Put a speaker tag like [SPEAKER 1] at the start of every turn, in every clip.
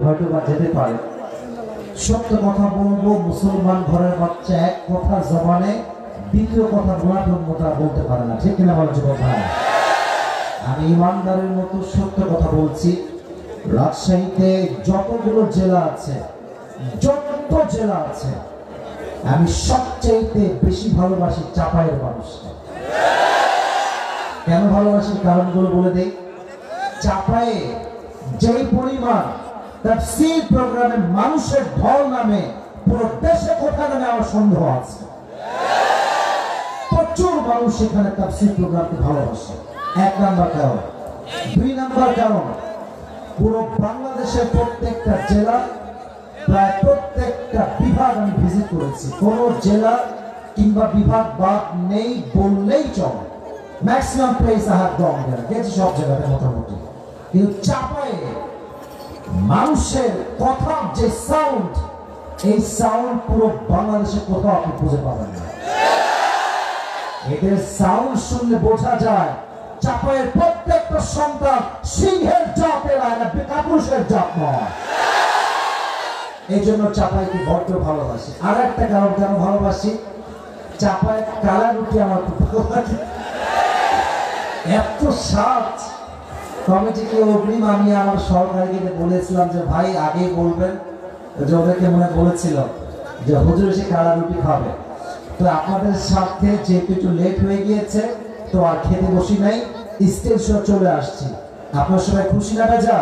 [SPEAKER 1] হয়তো বা যেতে পারে। সত্য কথা বলবো, মুসলমান ঘরের বাচ্চা এক কথা জবানে দ্বিতীয় কথা মোটা বলতে পারে না, ঠিক কিনা বলো যুবক ভাই? আমি ইমানদারের মতো সত্য কথা বলছি। রাজশাহীতে যতগুলো জেলা আছে, আমি সবচেয়ে বেশি ভালোবাসি চাপাইয়ের মানুষকে। কেন ভালোবাসি কারণগুলো বলে দেই। চাপায়ে যেই পরিমাণ তাফসীর প্রোগ্রামে মানুষের ঢল নামে, পুরো দেশে কোথায় নামে আমার সন্দেহ আছে। প্রচুর মানুষ সেখানে তাফসীর প্রোগ্রামকে ভালোবাসে, এক নাম্বার কারণ। দুই নাম্বার কারণ, পুরো বাংলাদেশের প্রত্যেকটা জেলা, প্রায় প্রত্যেকটা বিভাগ আমি ভিজিট করেছি। কোন জেলা কিংবা বিভাগ বাদ নেই বললেই চলে। Maximum place I have gone there, গেছি সব জায়গাতে মোটামুটি। কিন্তু চাপায়ে মানুষের কথার যে সাউন্ড, এই সাউন্ড পুরো বাংলাদেশে কোথাও আপনি খুঁজে পাবেন না। এদের সাউন্ড শুনলে বোঝা যায় চাপায়ের প্রত্যেকটা সন্তান সিংহের জাতের, কাপুরুষের জাত নয়। এই জন্য চাপাইকে বড্ড ভালোবাসি। আর একটা কারণ কেন ভালোবাসি, চাপায়ের কালা রুটি আমার খুব ভালো লাগে, এত স্বাদ। কমিটিকে অগ্রিম আমি আমার সহকারীকে বলেছিলাম যে ভাই আগেই বলবেন, যে ওদেরকে মনে বলেছিল যে হুজুর এসে কালা রুটি খাবে। তো আপনাদের সাথে যেহেতু একটু লেট হয়ে গিয়েছে, তো আর খেতে বসি নাই, স্টেজ শো চলে আসছি। আপনার সবাই খুশি না বেজা?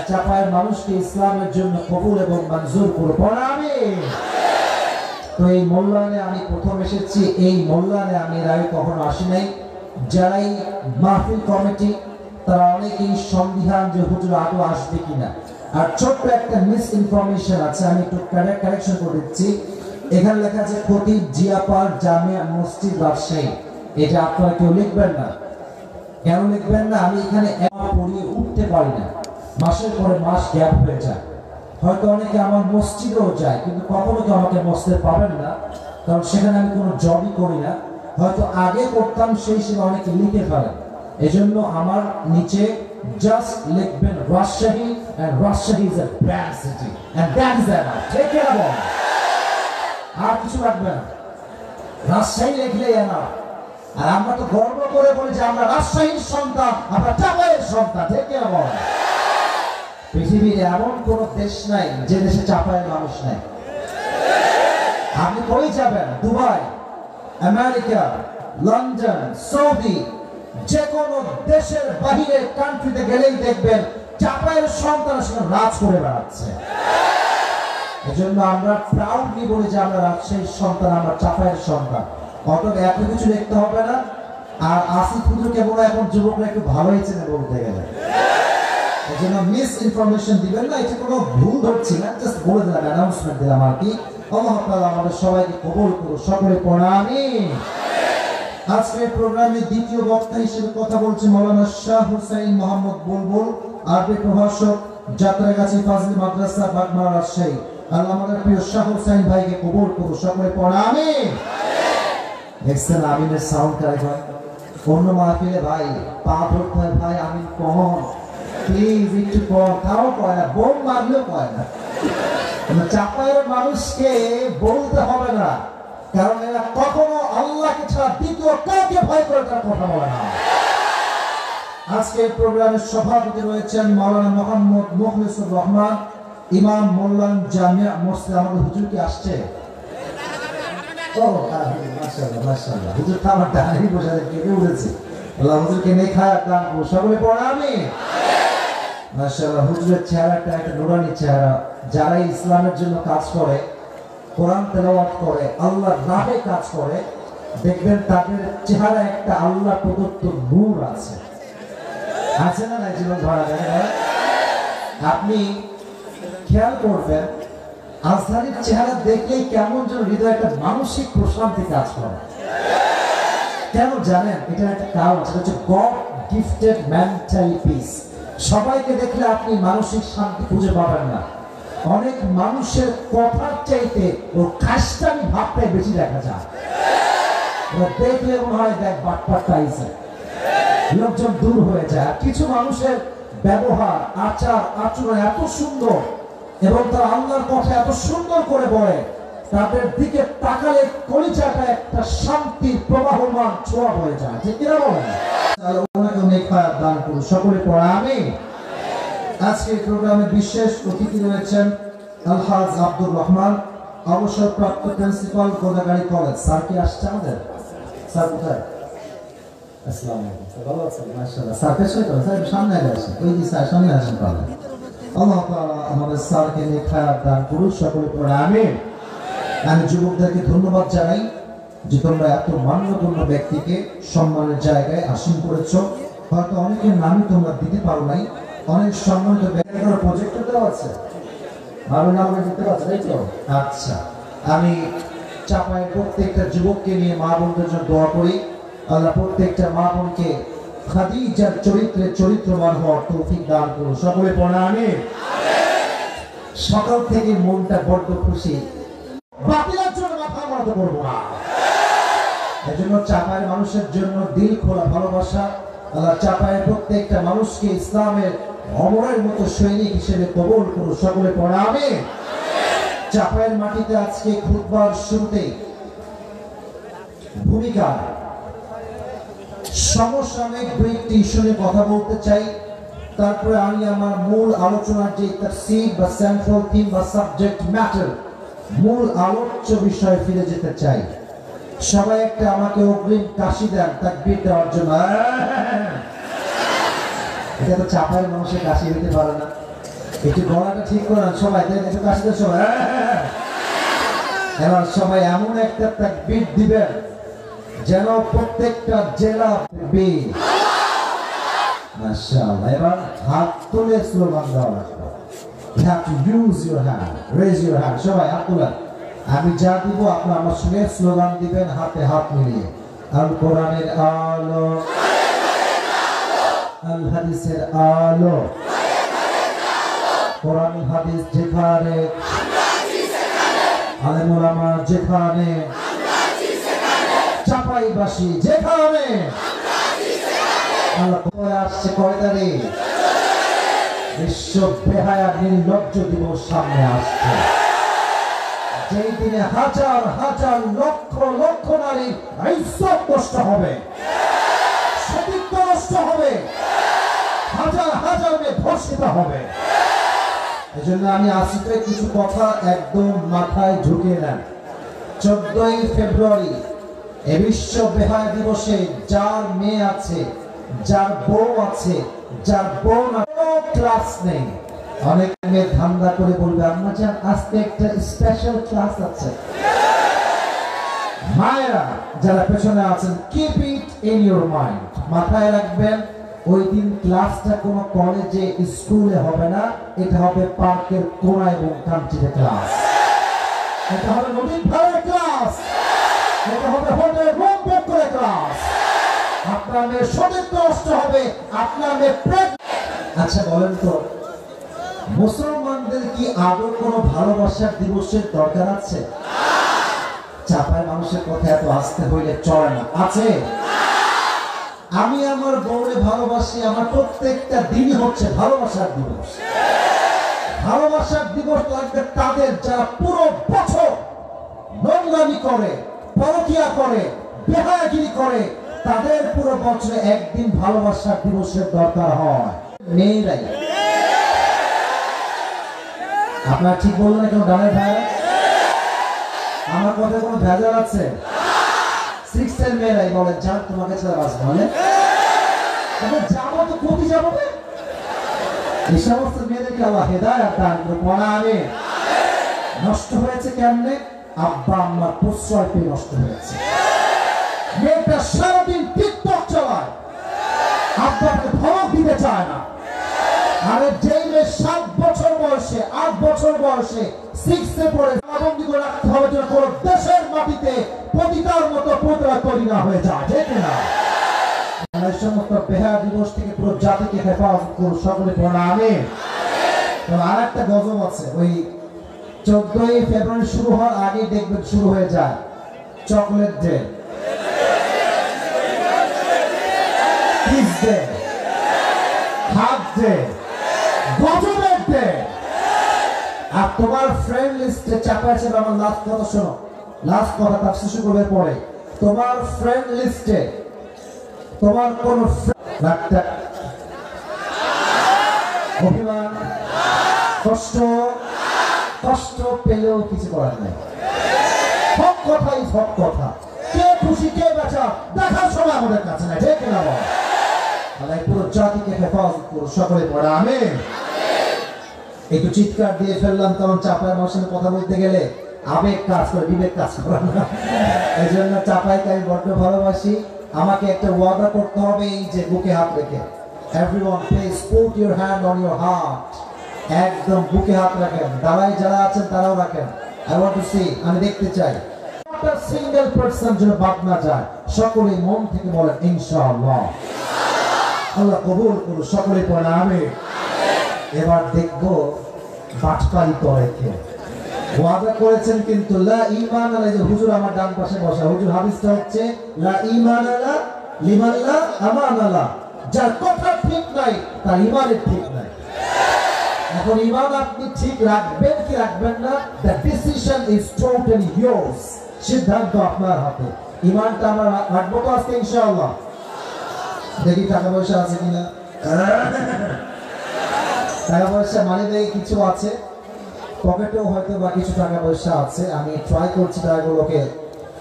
[SPEAKER 1] চাপায়ের মানুষকে ইসলামের জন্য কবুল এবং মঞ্জুর করো, পড়া আমিন। তো এই মূল্যায়নে আমি প্রথম এসেছি, এই মূল্যায়নে আমি এর আগে কখনো আসি নাই। যারাই মাহফিল কমিটি তারা অনেকেই সন্দিহান যে হুজুর আদৌ আসবে কিনা। আর ছোট্ট একটা মিস ইনফরমেশন আছে, আমি একটু কারেকশন করে দিচ্ছি। এখানে লেখা আছে খতিব জিয়াপার জামিয়া মসজিদ রাজশাহী। এটা আপনারা কেউ লিখবেন না। কেন লিখবেন না? আমি এখানে পড়িয়ে উঠতে পারি না, মাসের পরে মাস গ্যাপ হয়ে যায়। হয়তো অনেকে আমার মসজিদেও যায়, কিন্তু কখনো কেউ আমাকে মসজিদে পাবেন না, কারণ সেখানে আমি কোনো জবই করি না। হয়তো আগে করতাম, সেই সময় অনেকে লিখে ফেলেন। এজন্য আমার নিচে জাস্ট লিখবেন Rajshahi, and Rajshahi is a brand city, and that is enough. Take care of it. আর কিছু রাখবেন না, রাজশাহী লিখলেই এনাফ। আর আমরা তো গর্ব করে বলি যে আমরা রাজশাহীর সন্তান, আমরা চাপাইয়ের সন্তান। ঠিক কিনা বলেন? পৃথিবীর এমন কোন দেশ নাই যে দেশে চাপাইয়ের মানুষ নাই। আপনি কই যাবেন, দুবাই, আমেরিকা, লন্ডন, সৌদি, যে কোনো দেশের বাহিরে কান্ট্রিতে গেলেই দেখবেন চাপাইয়ের সন্তান সেখানে রাজ করে বেড়াচ্ছে। এজন্য আমরা প্রাউডলি বলি যে আমরা রাজশাহীর সন্তান, আমরা চাপাইয়ের সন্তান। অতএব এত কিছু দেখতে হবে না। আর আসিফ হুজুর কেবল এখন যুবকরা একটু ভালোই চেনে বলতে গেলে, এজন্য মিস ইনফরমেশন দিবেন না। এটা কোনো ভুল ধরছি না, জাস্ট বলে দিলাম, অ্যানাউন্সমেন্ট দিলাম আর কি। আল্লাহ তাআলা আমাদের সবাইকে কবুল করুন, সকলে পড়া আমিন। আজকের প্রোগ্রামে দ্বিতীয় বক্তা হিসেবে কথা বলছে মাওলানা শাহ হুসাইন মোহাম্মদ বুলবুল, আরবি প্রভাষক, যাত্রাগাছি ফাজিল মাদ্রাসা, বাগমারা, রাজশাহী। আল্লাহ আমাদের প্রিয় শাহ হুসাইন ভাইকে কবুল করুন, সকলে পড়া আমিন। দেখছেন আমিনের সাউন্ড কারেক্ট। অন্য মাহফিলে ভাই পা ধরতে হয়, ভাই আমিন কম, প্লিজ একটু কম, তাও কয় না, বোম মারলেও কয় না। চাপাইয়ের মানুষকে বলতে হবে না, কারণ এরা কখনো আল্লাহকে ছাড়া দ্বিতীয় কাউকে ভয় করে তারা কথা বলে না। আজকের প্রোগ্রামের সভাপতি রয়েছেন মাওলানা মোহাম্মদ মুখলিসুর রহমান, ইমাম মোল্লান জামিয়া মসজিদ। আমাদের হুজুর কি আসছে? ও মাশাআল্লাহ মাশাআল্লাহ, হুজুর তো আমার ডানি বসে কেটে উঠেছে। আল্লাহ হুজুরকে নেখায়া দান করুন, সকলে পড়া আমিন। মাশাআল্লাহ, হুজুরের চেহারাটা একটা নুরানি চেহারা। যারা ইসলামের জন্য কাজ করে, কোরআন তেলাওয়াত করে, আল্লাহর রাহে কাজ করে, দেখবেন তাদের চেহারা একটা আল্লাহ প্রদত্ত নূর আছে। আছে না নাই জীবন ধরা যায়? আপনি খেয়াল করবেন আজহারির চেহারা দেখলেই কেমন যেন হৃদয়ে একটা মানসিক প্রশান্তি কাজ করে। কেন জানেন? এটা একটা কারণ, সেটা হচ্ছে গড গিফটেড মেন্টাল পিস। সবাইকে দেখলে আপনি মানসিক শান্তি খুঁজে পাবেন না। অনেক মানুষের কথার চাইতে ও কাজটাই ভাবটাই বেশি দেখা যায়। দেখলে মনে হয় দেখ বাটপাটটা আইছে, লোকজন দূর হয়ে যায়। কিছু মানুষের ব্যবহার, আচার আচরণ এত সুন্দর এবং তারা আল্লাহর কথা এত সুন্দর করে বলে, তাদের দিকে তাকালে কলিজাটা একটা শান্তির প্রবাহমান ছোঁয়া হয়ে যায়। ঠিক কিনা বলেন? ওনাকে অনেক খারাপ দান করুন, সকলে পড়া আমিন। আজকের প্রোগ্রামে বিশেষ অতিথি রয়েছেন আলহাজ আব্দুর রহমান, অবসরপ্রাপ্ত প্রিন্সিপাল, গোদাগাড়ি কলেজ। স্যার কি আসছে আমাদের? স্যার কোথায়? আসসালামু আলাইকুম। ভালো আছেন? মাশাআল্লাহ। স্যার পেছনে তো, স্যার সামনে আসেন। ওই যে স্যার সামনে আসেন তাহলে। আল্লাহ তাআলা আমাদের স্যারকে নিয়ে খারাপ দান করুন, সকলে পড়া আমিন। আমি যুবকদেরকে ধন্যবাদ জানাই যে তোমরা এত মান্যগণ্য ব্যক্তিকে সম্মানের জায়গায় আসীন করেছো। হয়তো অনেকের নামই তোমরা দিতে পারো নাই, অনেক সম্মানিত ব্যক্তিদের প্রজেক্টর দেওয়া আছে, ভালো নাম দিতে পারছে, তাই তো? আচ্ছা, আমি চাপায়ের প্রত্যেকটা যুবককে নিয়ে মা বোনদের জন্য দোয়া করি। আল্লাহ প্রত্যেকটা মা বোনকে খাদিজার চরিত্রে চরিত্রবান হওয়ার তৌফিক দান করুন, সকলে পড়া আমিন। সকাল থেকে মনটা বড্ড খুশি, বাতিলের জন্য মাথা মারতে করবো না। এজন্য চাপায়ের মানুষের জন্য দিল খোলা ভালোবাসা। আল্লাহ চাপায়ের প্রত্যেকটা মানুষকে ইসলামের অমরের মতো সৈনিক হিসেবে কবুল করুন, সকলে পড়া আমিন। চাপায়ের মাটিতে আজকে খুতবার শুরুতে ভূমিকা সমসাময়িক দুইটি ইস্যুতে কথা বলতে চাই, তারপরে আমি আমার মূল আলোচনার যে তাফসীর বা সেন্ট্রাল থিম বা সাবজেক্ট ম্যাটার, মূল আলোচ্য বিষয়ে ফিরে যেতে চাই। সবাই একটা আমাকে অগ্রিম কাশি দেন তাকবীর দেওয়ার জন্য। এটা তো চাপায়ের মানুষের কাশি দিতে পারে না, একটু গলাটা ঠিক করে না সবাই, একটু কাশি দেন সবাই। এবার সবাই এমন একটা তাকবীর দিবেন যেন প্রত্যেকটা জেলা বীর। মাশাআল্লাহ। এবার হাত তুলে স্লোগান দেওয়া লাগবে। You have to use your hand, raise your hand. সবাই হাত তুলেন। আমি যা দিব আপনারা আমার সঙ্গে স্লোগান দিবেন হাতে হাত মিলিয়ে। আল কোরআনের আলো, আল হাদিসের আলো, কোরআন হাদিস যেখানে, আলেম ওলামা যেখানে, চাপাইবাসী যেখানে। আল্লাহ কয় আসছে, কয় তারিখ? বিশ্ব বেহায়া নির্লজ্জ দিবস সামনে আসছে, যেই দিনে হাজার হাজার লক্ষ লক্ষ নারী ইজ্জত নষ্ট হবে, সতীত্ব নষ্ট হবে, হাজার হাজার মেয়ে ধর্ষিত হবে। এজন্য আমি আজকে কিছু কথা একদম মাথায় ঢুকিয়ে নেন। 14ই ফেব্রুয়ারি এই বিশ্ব বেহায়া দিবসে যার মেয়ে আছে, যার বউ আছে, যার বউ না ক্লাস নেই, অনেক মেয়ে ধান্দা করে বলবে আম্মা জান আজকে একটা স্পেশাল ক্লাস আছে। মায়েরা যারা পেছনে আছেন, keep it in your mind, মাথায় রাখবেন ওই দিন ক্লাসটা কোনো কলেজে স্কুলে হবে না, এটা হবে পার্কের কোনায় এবং কান্ট্রিতে ক্লাস, এটা হবে নদীর ধারে ক্লাস, এটা হবে হোটেল রুম বুক করে ক্লাস। আপনার মেয়ের সতীত্ব নষ্ট হবে, আপনার মেয়ে প্রেগনেন্ট। আচ্ছা বলেন তো, মুসলমানদের কি আদৌ কোনো ভালোবাসার দিবসের দরকার আছে? চাপায় মানুষের কথা এত আসতে হইলে চলে না, আছে? আমি আমার বউরে ভালোবাসি, আমার প্রত্যেকটা দিনই হচ্ছে ভালোবাসার দিবস। ভালোবাসার দিবস লাগবে তাদের যারা পুরো বছর নোংরামি করে, পরকীয়া করে, বেহায়াগিরি করে, তাদের পুরো বছরে একদিন ভালোবাসার দিবসের দরকার হয়। মেয়েরাই, আপনার ঠিক বললেন না কেন ডানের ভাই? আমার কথা কোনো ভেজাল আছে? 6 এর মেয়েরাই বলে যা তোমাকে ছেড়ে বাঁচবো, মানে যাবো তো কোথায় যাবো? এই সমস্ত মেয়েদেরকে আল্লাহ হেদায়েত দান করুন, আমিন। নষ্ট হয়েছে কেমনে? আব্বা আম্মার প্রশ্রয় পেয়ে নষ্ট হয়েছে। মেয়েটা সারাদিন টিকটক চালায়, আব্বাকে ধমক দিতে চায় না। আরে যেই মেয়ে 7 বছর বয়সে, 8 বছর বয়সে 6 এ পড়ে, বন্দী করে রাখতে হবে যেন কোনো দেশের মাটিতে পতিতার মতো পুতরা তৈরি না হয়ে যায়, ঠিক না? এই সমস্ত বেহায়া দিবস থেকে পুরো জাতিকে হেফাজত করুন, সকলে পড়া আমিন। আর একটা গজব আছে, ওই 14ই ফেব্রুয়ারি শুরু হওয়ার আগে দেখবেন শুরু হয়ে যায় chocolate day, kiss day, hug day, গজবের ডে। আর তোমার ফ্রেন্ড লিস্টে চাপা আছে। আমার লাস্ট কথা শোনো, লাস্ট কথা তাফসীর শুরু করবে পরে। তোমার ফ্রেন্ড লিস্টে তোমার কোন অভিমান, কষ্ট, কষ্ট পেলেও কিছু করার নাই। সব কথাই সব কথা, কে খুশি কে বেচা দেখার সময় আমাদের কাছে নাই, ঠিক না বল? আল্লাহ পুরো জাতিকে হেফাজত করুন, সকলে পড়ে আমিন। একটু চিৎকার দিয়ে ফেললাম, কারণ চাপায়ের মানুষের সাথে কথা বলতে গেলে আবেগ কাজ করে, বিবেক কাজ করে না। এই জন্য চাপাইকে আমি বড্ড ভালোবাসি। আমাকে একটা ওয়াদা করতে হবে, এই যে বুকে হাত রেখে, everyone please put your hand on your heart, একদম বুকে হাত রাখেন। দাঁড়ায় যারা আছেন তারাও রাখেন। I want to see, আমি দেখতে চাই একটা সিঙ্গেল পারসন যেন বাদ না যায়। সকলে মন থেকে বলেন ইনশাআল্লাহ। আল্লাহ কবুল করুন, সকলে পড়ে আমিন। এবার দেখবো বাটপারি করে কে। ওয়াদা করেছেন কিন্তু লা ঈমান আলা, যে হুজুর আমার ডান পাশে বসা, হুজুর হাদিসটা হচ্ছে লা ঈমান আলা লিমান লা আমান আলা, যার কথা ঠিক নাই তার ঈমানের ঠিক নাই। এখন ঈমান আপনি ঠিক রাখবেন কি রাখবেন না, the decision is totally yours, সিদ্ধান্ত আপনার হাতে। ঈমানটা আমরা রাখবো তো আজকে ইনশাআল্লাহ। দেখি টাকা পয়সা আছে কিনা। টাকা পয়সা মানে দেখি কিছু আছে, পকেটেও হয়তো বা কিছু টাকা পয়সা আছে। আমি ট্রাই করছি টাকাগুলোকে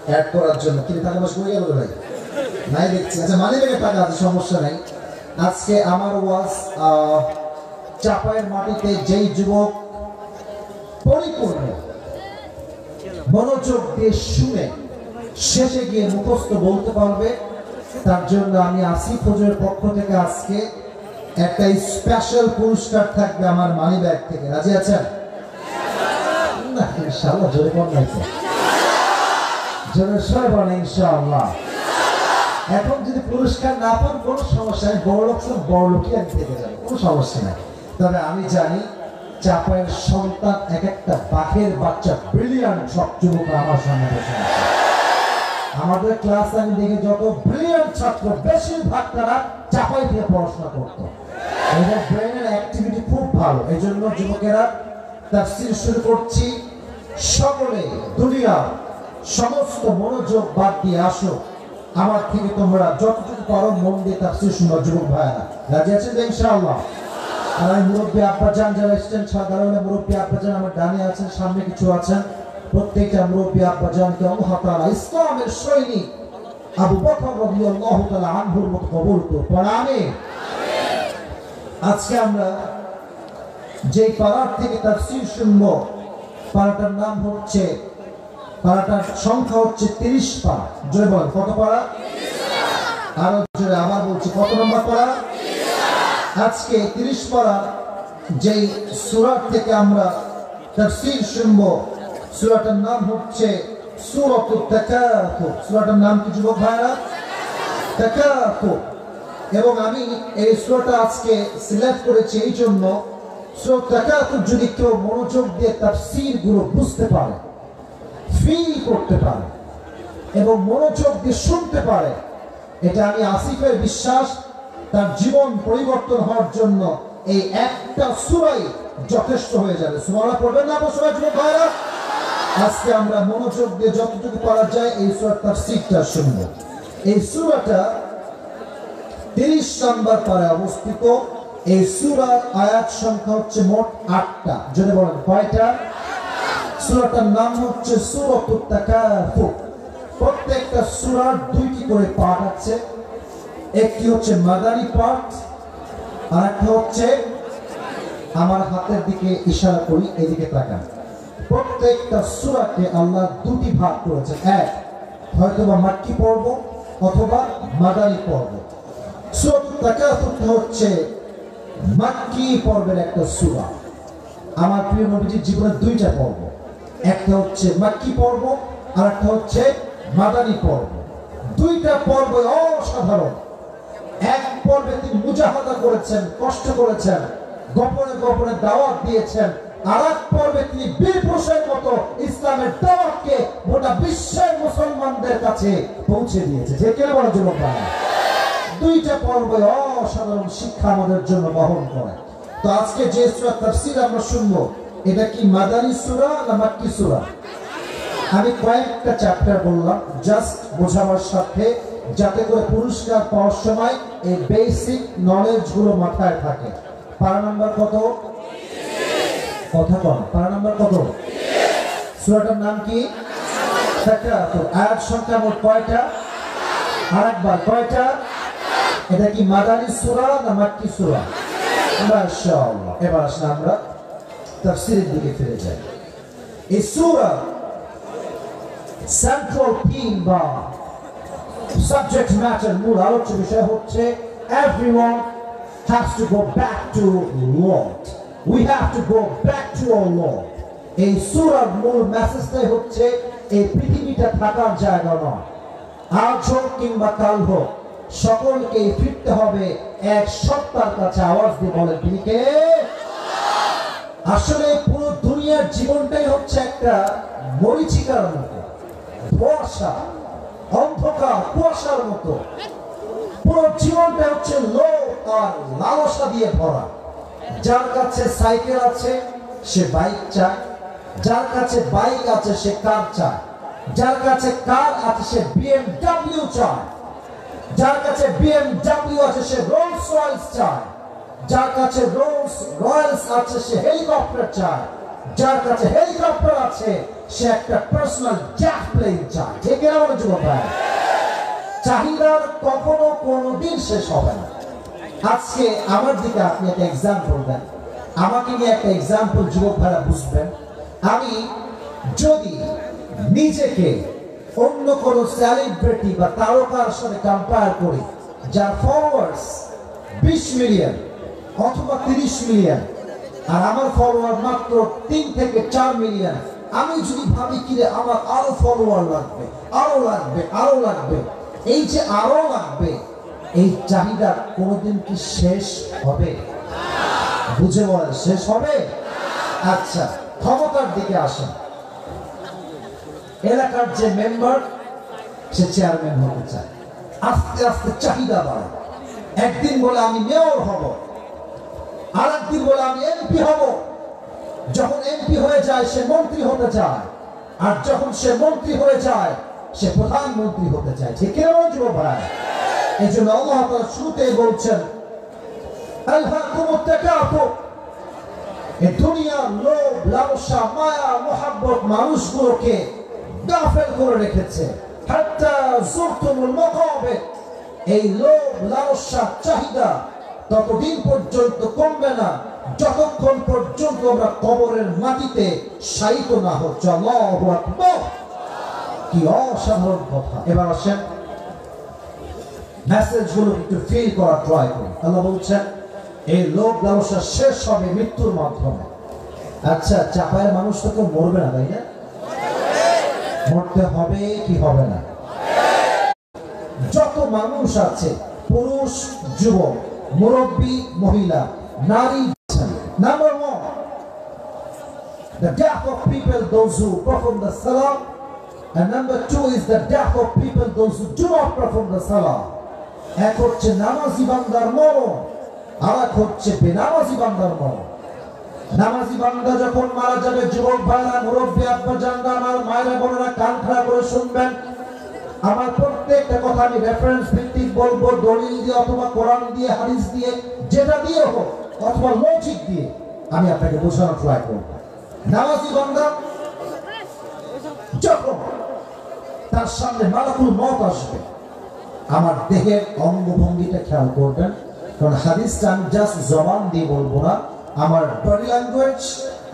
[SPEAKER 1] অ্যাড করার জন্য। কিন্তু টাকা পয়সা কই গেল ভাই? নাই দেখছি। আচ্ছা, মানে দেখে টাকা আছে, সমস্যা নাই। আজকে আমার ওয়াজ চাপায়ের মাটিতে যেই যুবক পরিপূর্ণ মনোযোগ দিয়ে শুনে শেষে গিয়ে মুখস্থ বলতে পারবে, তার জন্য আমি আসিফ হুজুরের পক্ষ থেকে আজকে একটা স্পেশাল পুরস্কার থাকবে আমার মানি ব্যাগ থেকে। রাজি আছেন? না ইনশাআল্লাহ, জোরে বল নাই তো, জোরে সরে বল ইনশাআল্লাহ। এখন যদি পুরস্কার না পান কোনো সমস্যা নেই, বড় লোক সব বড় লোকই আমি থেকে যাবে, কোনো সমস্যা নাই। তবে আমি জানি চাপায়ের সন্তান এক একটা বাঘের বাচ্চা, ব্রিলিয়ান্ট সব যুবক আমার সামনে বসে আছে। আমাদের ক্লাস আমি দেখি যত ব্রিলিয়ান্ট ছাত্র, বেশিরভাগ তারা চাপাই দিয়ে পড়াশোনা করতো। এদের ব্রেনের অ্যাক্টিভিটি খুব ভালো। এই জন্য যুবকেরা তাফসীর শুরু করছি। সকলে দুনিয়ার সমস্ত মনোযোগ বাদ দিয়ে আসো, আমার থেকে তোমরা যতটুকু পারো মন দিয়ে তাফসীর শুনো যুবক ভাইয়েরা। রাজি আছেন তো ইনশাআল্লাহ? আর আমি মুরব্বী আব্বাজান যারা এসেছেন, সাধারণ মুরব্বী আব্বাজান আমার ডানে আছেন, সামনে কিছু আছেন, প্রত্যেকটা মুরব্বী আব্বাজানকে আল্লাহ তাআলা ইসলামের সৈনিক আবু বকর রাদিয়াল্লাহু তাআলা আনহুর মত কবুল করুন। পড়া আমিন। আজকে আমরা যে পারার থেকে তাফসীর শুনবো, পারাটার নাম হচ্ছে, পারাটার সংখ্যা হচ্ছে 30 পারা। জয় বল, কত পারা? আরো জোরে আবার বলছি, কত নম্বর পারা? আজকে 30 পারা যেই সূরা থেকে আমরা তাফসীর শুনবো, সূরাটার নাম হচ্ছে সূরাতুত তাকাসুর। সূরাটার নাম কি যুবক ভাইরা? তাকাসুর। এবং আমি এই সূরাটা আজকে সিলেক্ট করেছি এই জন্য, সূরা তাকাসুর যদি কেউ মনোযোগ দিয়ে তাফসীর গুলো বুঝতে পারে, ফিল করতে পারে এবং মনোযোগ দিয়ে শুনতে পারে, এটা আমি আসিফের বিশ্বাস, তার জীবন পরিবর্তন হওয়ার জন্য এই একটা সূরাই যথেষ্ট হয়ে যাবে। সুবহানাল্লাহ পড়বেন না সবাই যুবক ভাইরা? আজকে আমরা মনোযোগ দিয়ে যতটুকু পারা যায় এই সূরার তাফসীরটা শুনব। এই সূরাটা 30 নম্বর পারায় অবস্থিত। এই সূরার আয়াত সংখ্যা হচ্ছে মোট 8টা। যদি বলেন কয়টা? সূরাটার নাম হচ্ছে সূরাতুত তাকাসুর। প্রত্যেকটা সূরার 2টি করে পার্ট আছে। একটি হচ্ছে মাদানী পার্ট, আর একটা হচ্ছে, আমার হাতের দিকে ইশারা করি, এদিকে তাকান। প্রত্যেকটা সূরাকে আল্লাহ 2টি ভাগ করেছেন, এক হয়তোবা মাক্কি পর্ব অথবা মাদানী পর্ব। সূরাতুত তাকাসুর হচ্ছে মাক্কি পর্বের একটা সূরা। আমার প্রিয় নবীজির জীবনের 2টা পর্ব, একটা হচ্ছে মাক্কি পর্ব আর একটা হচ্ছে মাদানী পর্ব। 2টা পর্ব অসাধারণ। এক পর্বে তিনি মুজাহাদা করেছেন, কষ্ট করেছেন, গোপনে গোপনে দাওয়াত দিয়েছেন। আর এক পর্বে তিনি বীর পুরুষের মতো ইসলামের দাওয়াতকে গোটা বিশ্বের মুসলমানদের কাছে পৌঁছে দিয়েছে। যে কেন বলা যুবক ভাই, দুইটা পর্ব অসাধারণ শিক্ষা আমাদের জন্য বহন করে। তো আজকে যে সূরা তাফসীর আমরা শুনবো, এটা কি মাদানী সূরা না মাক্কি সূরা? আমি কয়েকটা চ্যাপ্টার বললাম জাস্ট বোঝাবার সাথে, যাতে করে পুরস্কার পাওয়ার সময় এই বেসিক নলেজ গুলো মাথায় থাকে। পারা নাম্বার কত? কথা কম। পারা নাম্বার কত? সূরাটার নাম কি? তাকাতুর। আয়াত সংখ্যা মোট কয়টা? আরেকবার কয়টা? এটা কি মাদানী সূরা না মাক্কি সূরা? মাশাআল্লাহ। এবার আসলে আমরা তাফসীরের দিকে ফিরে যাই। এই সূরা সেন্ট্রাল থিম বা সাবজেক্ট ম্যাটার, মূল আলোচ্য বিষয় হচ্ছে everyone has to go back to Lord. We have to go back to our Lord. এই সূরার মূল মেসেজটাই হচ্ছে এই পৃথিবীটা থাকার জায়গা নয়। আজ হোক কিংবা কাল হোক, সকলকে ফিরতে হবে এক সত্তার কাছে। আওয়াজ দিয়ে বলেন তিনি কে? আসলে পুরো দুনিয়ার জীবনটাই হচ্ছে একটা মরীচিকার মতো, কুয়াশা, অন্ধকার, কুয়াশার মতো। পুরো জীবনটা হচ্ছে লোভ আর লালসা দিয়ে ভরা। যার কাছে সাইকেল আছে সে বাইক চায়, যার কাছে বাইক আছে সে কার চায়, যার কাছে কার আছে সে বিএমডব্লিউ চায়, যার কাছে বিএমডব্লিউ আছে সে রোলস রয়েলস চায়, যার কাছে রোলস রয়েলস আছে সে হেলিকপ্টার চায়, যার কাছে হেলিকপ্টার আছে সে একটা পার্সোনাল জেট প্লেন চায়। ঠিক এরা বলে যুবক ভাই, চাহিদার কখনো কোনোদিন শেষ হবে না। আজকে আমার দিকে আপনি একটা এক্সাম্পল দেন, আমাকে নিয়ে একটা এক্সাম্পল যুবক ভাইরা বুঝবেন। আমি যদি নিজেকে অন্য কোন সেলিব্রিটি বা তারকার সাথে কম্পেয়ার করি, যার ফলোয়ার্স 20 মিলিয়ন অথবা 30 মিলিয়ন, আর আমার ফলোয়ার মাত্র 3 থেকে 4 মিলিয়ন, আমি যদি ভাবি কিরে আমার আরো ফলোয়ার লাগবে, আরো লাগবে, আরো লাগবে, এই যে আরো লাগবে, এই চাহিদা কোনোদিন কি শেষ হবে? বুঝে বলেন, শেষ হবে? আচ্ছা, ক্ষমতার দিকে আসেন। এলাকার যে মেম্বার সে চেয়ারম্যান হতে চায়, আস্তে আস্তে চাহিদা বাড়ে। একদিন বলে আমি মেয়র হব, আর একদিন বলে আমি এমপি হব। যখন এমপি হয়ে যায় সে মন্ত্রী হতে চায়, আর যখন সে মন্ত্রী হয়ে যায় সে প্রধানমন্ত্রী হতে চায়। ঠিক কিনা বলছো ভাই? এই জন্য আল্লাহ তাআলা শুরুতেই বলছেন আলহাকুমুত তাকাসুর। এই দুনিয়ার লোভ, লালসা, মায়া, মোহাব্বত মানুষগুলোকে গাফেল করে রেখেছে। হাত্তা যুরতুমুল মাকাবির। এই লোভ, লালসা, চাহিদা ততদিন পর্যন্ত কমবে না যতক্ষণ পর্যন্ত আমরা কবরের মাটিতে শায়িত না হচ্ছে। আল্লাহু আকবার। কি অসাধারণ কথা। এবার আসেন মেসেজগুলো একটু ফিল করা ট্রাই করি। আল্লাহ বলছেন এই লোভ লালসা শেষ হবে মৃত্যুর মাধ্যমে। আচ্ছা, চাপায়ের মানুষ তো কেউ মরবে না, তাই না? মরতে হবে কি হবে না? যত মানুষ আছে, পুরুষ, যুবক, মুরব্বী, মহিলা, নারী, number 1, the death of people those who perform the salah, and number 2 is the death of people those who do not perform the salah. এক হচ্ছে নামাজি বান্দার মরণ, আর এক হচ্ছে বেনামাজি বান্দার মরণ। নামাজি বান্দা যখন মারা যাবে, যুবক ভাইরা, মুরব্বী, আব্বা জানরা, আমার মায়েরা বোনেরা কান খাড়া করে শুনবেন। আমার প্রত্যেকটা কথা আমি রেফারেন্স ভিত্তিক বলবো, দলিল দিয়ে অথবা কোরআন দিয়ে, হাদিস দিয়ে, যেটা দিয়ে হোক, অথবা লজিক দিয়ে আমি আপনাকে বোঝানোর ট্রাই করব। নামাজি বান্দা যখন তার সামনে মালাকুল মউত আসবে, আমার দেহের অঙ্গভঙ্গিটা খেয়াল করবেন, কারণ হাদিসটা আমি জাস্ট জবান দিয়ে বলবো না, আমার বডি ল্যাঙ্গুয়েজ,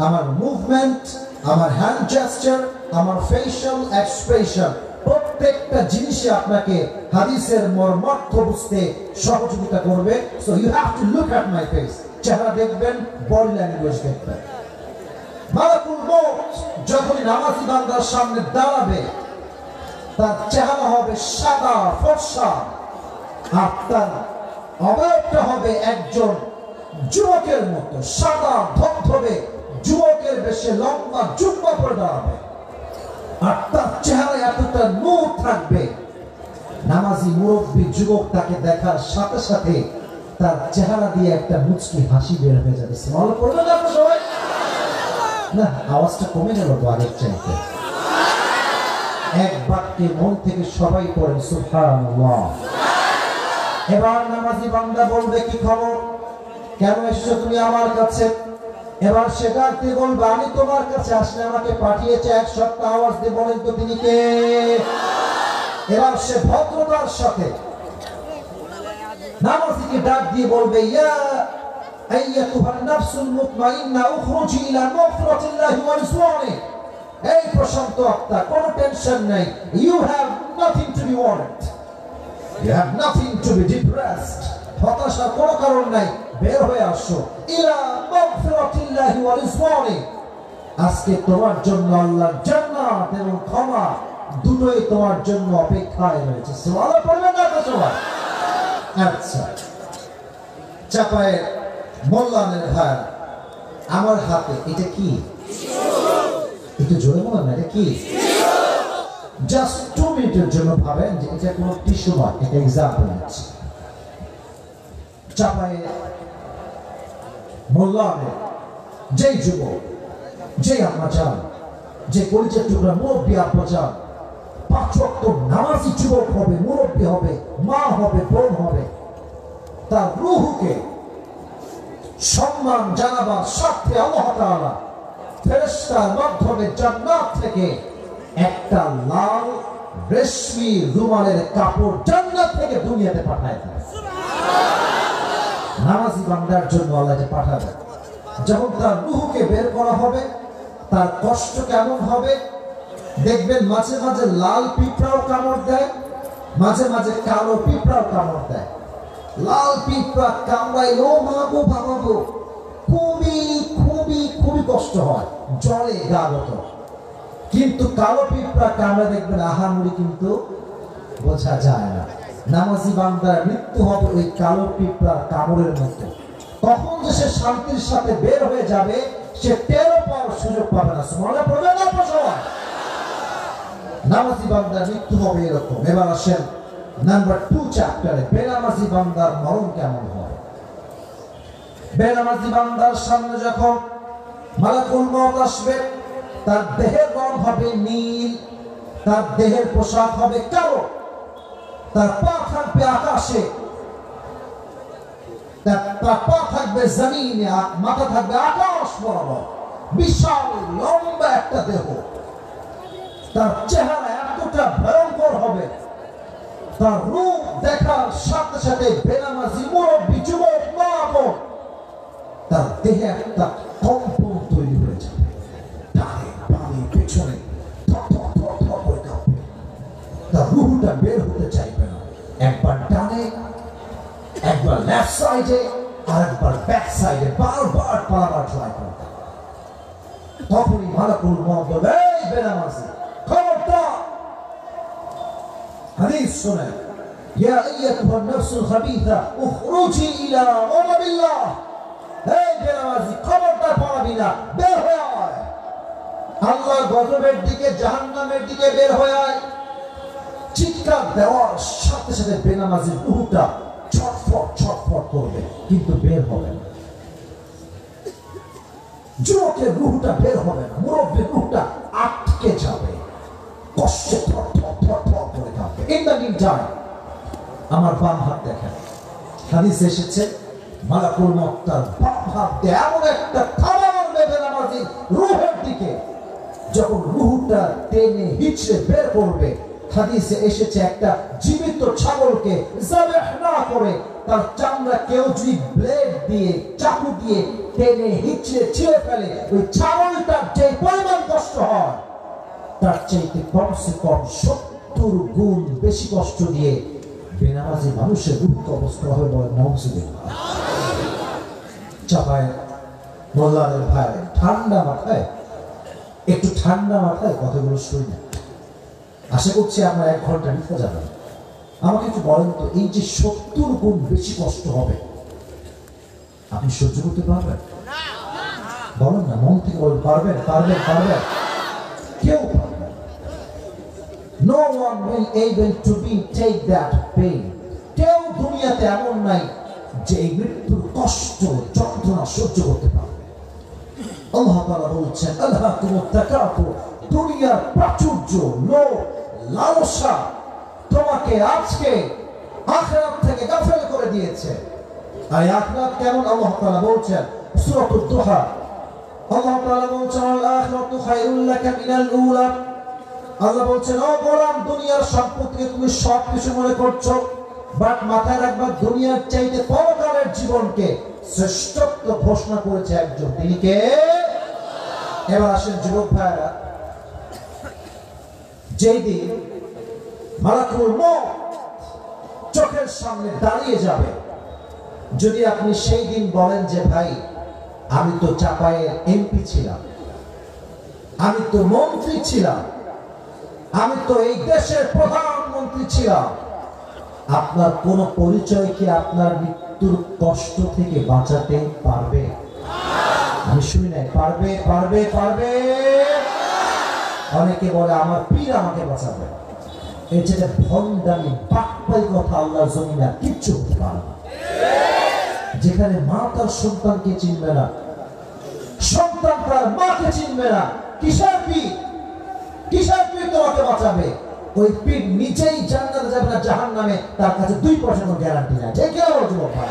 [SPEAKER 1] আমার মুভমেন্ট, আমার হ্যান্ড জেস্টার, আমার ফেশিয়াল এক্সপ্রেশন, প্রত্যেকটা জিনিসই আপনাকে হাদিসের মর্মার্থ বুঝতে সহযোগিতা করবে। So you have to look at my face. চেহারা দেখবেন, বডি ল্যাঙ্গুয়েজ দেখবেন। মালাকুল মউত যখন নামাজি বান্দার সামনে দাঁড়াবে, তার চেহারা হবে সাদা ফর্সা, আর তার অবয়বটা হবে একজন যুবকের মতো, সাদা ধবধবে যুবকের বেশে লম্বা জুব্বা পরে দাঁড়াবে, আর তার চেহারায় এতটা নূর থাকবে, নামাজি মুরব্বী যুবক তাকে দেখার সাথে সাথে তার চেহারা দিয়ে একটা মুচকি হাসি বের হয়ে যাবে। সুবহানাল্লাহ পড়বেন না আপনারা সবাই? না, আওয়াজটা কমে গেল তো আগের চাইতে। এক বাক্যে মন থেকে সবাই পড়েন সুবহানাল্লাহ। এবার নামাজি বান্দা বলবে, কি খবর, কেন এসেছো তুমি আমার কাছে? এবার সে ডাকতে বলবে, আমি তোমার কাছে আসলে আমাকে পাঠিয়েছে এক সপ্তাহ। আওয়াজ দিয়ে বলেন তো তিনি কে? এবার সে ভদ্রতার সাথে নামাজিকে ডাক দিয়ে বলবে, ইয়া আইয়াতুহান নাফসুল মুতমাইন্না উখরুজি ইলা মাগফিরাতিল্লাহি ওয়া রিজওয়ানি। এই প্রশান্ত আত্মা, কোনো টেনশন নাই। You have nothing to be worried, you have nothing to be depressed. হতাশার কোনো কারণ নাই, বের হয়ে আসো। ইলা মাগফিরাতিল্লাহি ওয়া রিজওয়ানি। আজকে তোমার জন্য আল্লাহর জান্নাত এবং ক্ষমা দুটোই তোমার জন্য অপেক্ষায় রয়েছে। সুবহানাল্লাহ পড়বেন না তো সবাই? আচ্ছা, চাপায়ের মোল্লানের ভাই, আমার হাতে এটা কি? একটু জোরে বলেন না, এটা কি? জাস্ট 2 মিনিটের জন্য ভাবেন যে এটা কোনো টিস্যু নয়, এটা এক্সাম্পল হচ্ছে। চাপায়ের মোল্লানের যেই যুবক, যে আম্মা চান, যে কলিজার টুকরা মুরব্বী আব্বা চান, 5 ওয়াক্ত নামাজি যুবক হবে, মুরব্বী হবে, মা হবে, বোন হবে, তার রূহকে সম্মান জানাবার সাথে আল্লাহ তাআলা ফেরেশতার মাধ্যমে জান্নাত থেকে একটা লাল রেশমি রুমালের কাপড় জান্নাত থেকে দুনিয়াতে পাঠায় দেয়। নামাজি বান্দার জন্য আল্লাহ যে পাঠাবে, যখন তার রূহকে বের করা হবে, তার কষ্ট কেমন হবে দেখবেন। মাঝে মাঝে লাল পিঁপড়াও কামড় দেয়, মাঝে মাঝে কালো পিঁপড়াও কামড় দেয়। লাল পিঁপড়া কামড়াইলো মাগো ভাবাবো, খুবই খুবই খুবই কষ্ট হয়, জলে গাগত। কিন্তু কালো পিঁপড়া কামড়ে দেখবেন আহামরি কিন্তু বোঝা যায় না। নামাজি বান্দার মৃত্যু হবে ওই কালো পিঁপড়ার কামড়ের মতো। তখন যে সে শান্তির সাথে বের হয়ে যাবে, সে টেরও পাওয়ার সুযোগ পাবে না। সুবহানাল্লাহ পড়বেন না সবাই? নামাজি বান্দার মৃত্যু হবে এরকম। এবার আসেন নাম্বার 2 চ্যাপ্টারে, বেনামাজি বান্দার মরণ কেমন হয়। বেনামাজি বান্দার সামনে যখন মালাকুল মউত আসবে, তার দেহের রং হবে নীল, তার দেহের পোশাক হবে কালো, তার পা থাকবে আকাশে, তার পা থাকবে জমিনে, মাথা থাকবে আকাশ বরাবর, বিশাল লম্বা একটা দেহ। তার চেহারা এতটা ভয়ঙ্কর হবে, তার রূপ দেখার সাথে সাথে বেনামাজি মুরব্বী যুবক মা বোন, তার দেহে একটা কম্পন তৈরি হয়ে যাবে। ডানে বামে পেছনে থর থর থর থর করে কাঁপবে। তার রূহটা বের হতে চাইবে না। একবার ডানে, একবার লেফট সাইডে, আর একবার ব্যাক সাইডে বারবার পালাবার ট্রাই করবে। তখনই মালাকুল মউত বলবে, এই বেনামাজি খবরদার, হাদিস শুনেন, ইয়া আইয়াতুহান নাফসুল খাবিথা উখরুজি ইলা গাদাবিল্লাহ। এই বেনামাজি খবরদার পালাবি না, বের হয়ে আয়। আল্লাহর গজবের দিকে, জাহান্নামের দিকে বের হয়ে আয়। চিৎকার দেওয়ার সাথে সাথে বেনামাজির রূহটা ছটফট ছটফট করবে, কিন্তু বের হবে না। যুবকের রূহটা বের হবে না, মুরব্বীর রূহটা আটকে যাবে, কষ্টে থর থর থর থর করে কাঁপবে। ইন দ্য মিন টাইম, আমার বাম হাত দেখেন, হাদিসে এসেছে মালাকুল মউত তার বাম হাত দিয়ে এমন একটা থাবা দেবে নামাজির রূহের দিকে, যখন রূহটা টেনে হিচড়ে বের করবে। হাদিসে এসেছে একটা জীবিত ছাগলকে যাবেহ না করে তার চামড়া কেউ যদি ব্লেড দিয়ে, চাকু দিয়ে টেনে হিচড়ে ছিঁড়ে ফেলে, ওই ছাগলটার যে পরিমাণ কষ্ট হয়, তার চাইতে কমসে কম 70 গুণ বেশি কষ্ট দিয়ে বেনামাজি মানুষের রূহ কবজ করা হবে। বলে নাউজুবিল্লাহ। চাপায় মোল্লাদের ভাই, ঠান্ডা মাথায়, একটু ঠান্ডা মাথায় কথাগুলো শুনে আশা করছি আপনার 1 ঘন্টা নিতে যাবেন। আমাকে একটু বলেন তো, এই যে 70 গুণ বেশি কষ্ট হবে, আপনি সহ্য করতে পারবেন? বলেন না, মন থেকে বলেন পারবেন, পারবেন, পারবেন। কেউ পারবেন। No one will able to be take that pain. কেউ দুনিয়াতে এমন নাই যে এই মৃত্যুর কষ্ট যন্ত্রণা সহ্য করতে পারবে। আল্লাহ তাআলা বলছেন আলহাকুমুত তাকাতুর, দুনিয়ার প্রাচুর্য, লোভ, লালসা তোমাকে আজকে আখিরাত থেকে গাফেল করে দিয়েছে। আর আখিরাত কেমন? আল্লাহ তাআলা বলছেন সূরাতুদ দুহা, আল্লাহ তাআলা বলছেন আল আখিরাতু খায়রুল লাকা মিনাল উলা। আল্লাহ বলছেন ও গোলাম, দুনিয়ার সম্পদকে তুমি সব কিছু মনে করছো, বাট মাথায় রাখবা দুনিয়ার চাইতে পরকালের জীবনকে শ্রেষ্ঠত্ব ঘোষণা করেছে একজন, তিনি কে? এবার আসেন যুবক ভাইরা, যেই দিন মালাকুল মউত চোখের সামনে দাঁড়িয়ে যাবে, যদি আপনি সেই দিন বলেন যে ভাই আমি তো চাপায়ের এমপি ছিলাম, আমি তো মন্ত্রী ছিলাম, আমি তো এই দেশের প্রধানমন্ত্রী ছিলাম, আপনার কোন পরিচয় কি আপনার মৃত্যুর কষ্ট থেকে বাঁচাতে পারবে? আমি শুনি নাই পারবে পারবে পারবে। অনেকে বলে আমার পীর আমাকে বাঁচাবে। এই যেটা ভণ্ডামি বাকপাই কথা, আল্লাহর জমিনে আর কিচ্ছু হতে পারে না। যেখানে মা তার সন্তানকে চিনবে না, সন্তান তার মাকে চিনবে না, কিসের পীর? কিসের পীর তোমাকে বাঁচাবে? ওই পীর নিজেই জান্নাতে যাবে না জাহান্নামে, তার কাছে 2% গ্যারান্টি নাই। ঠিক কি যুবক ভাই?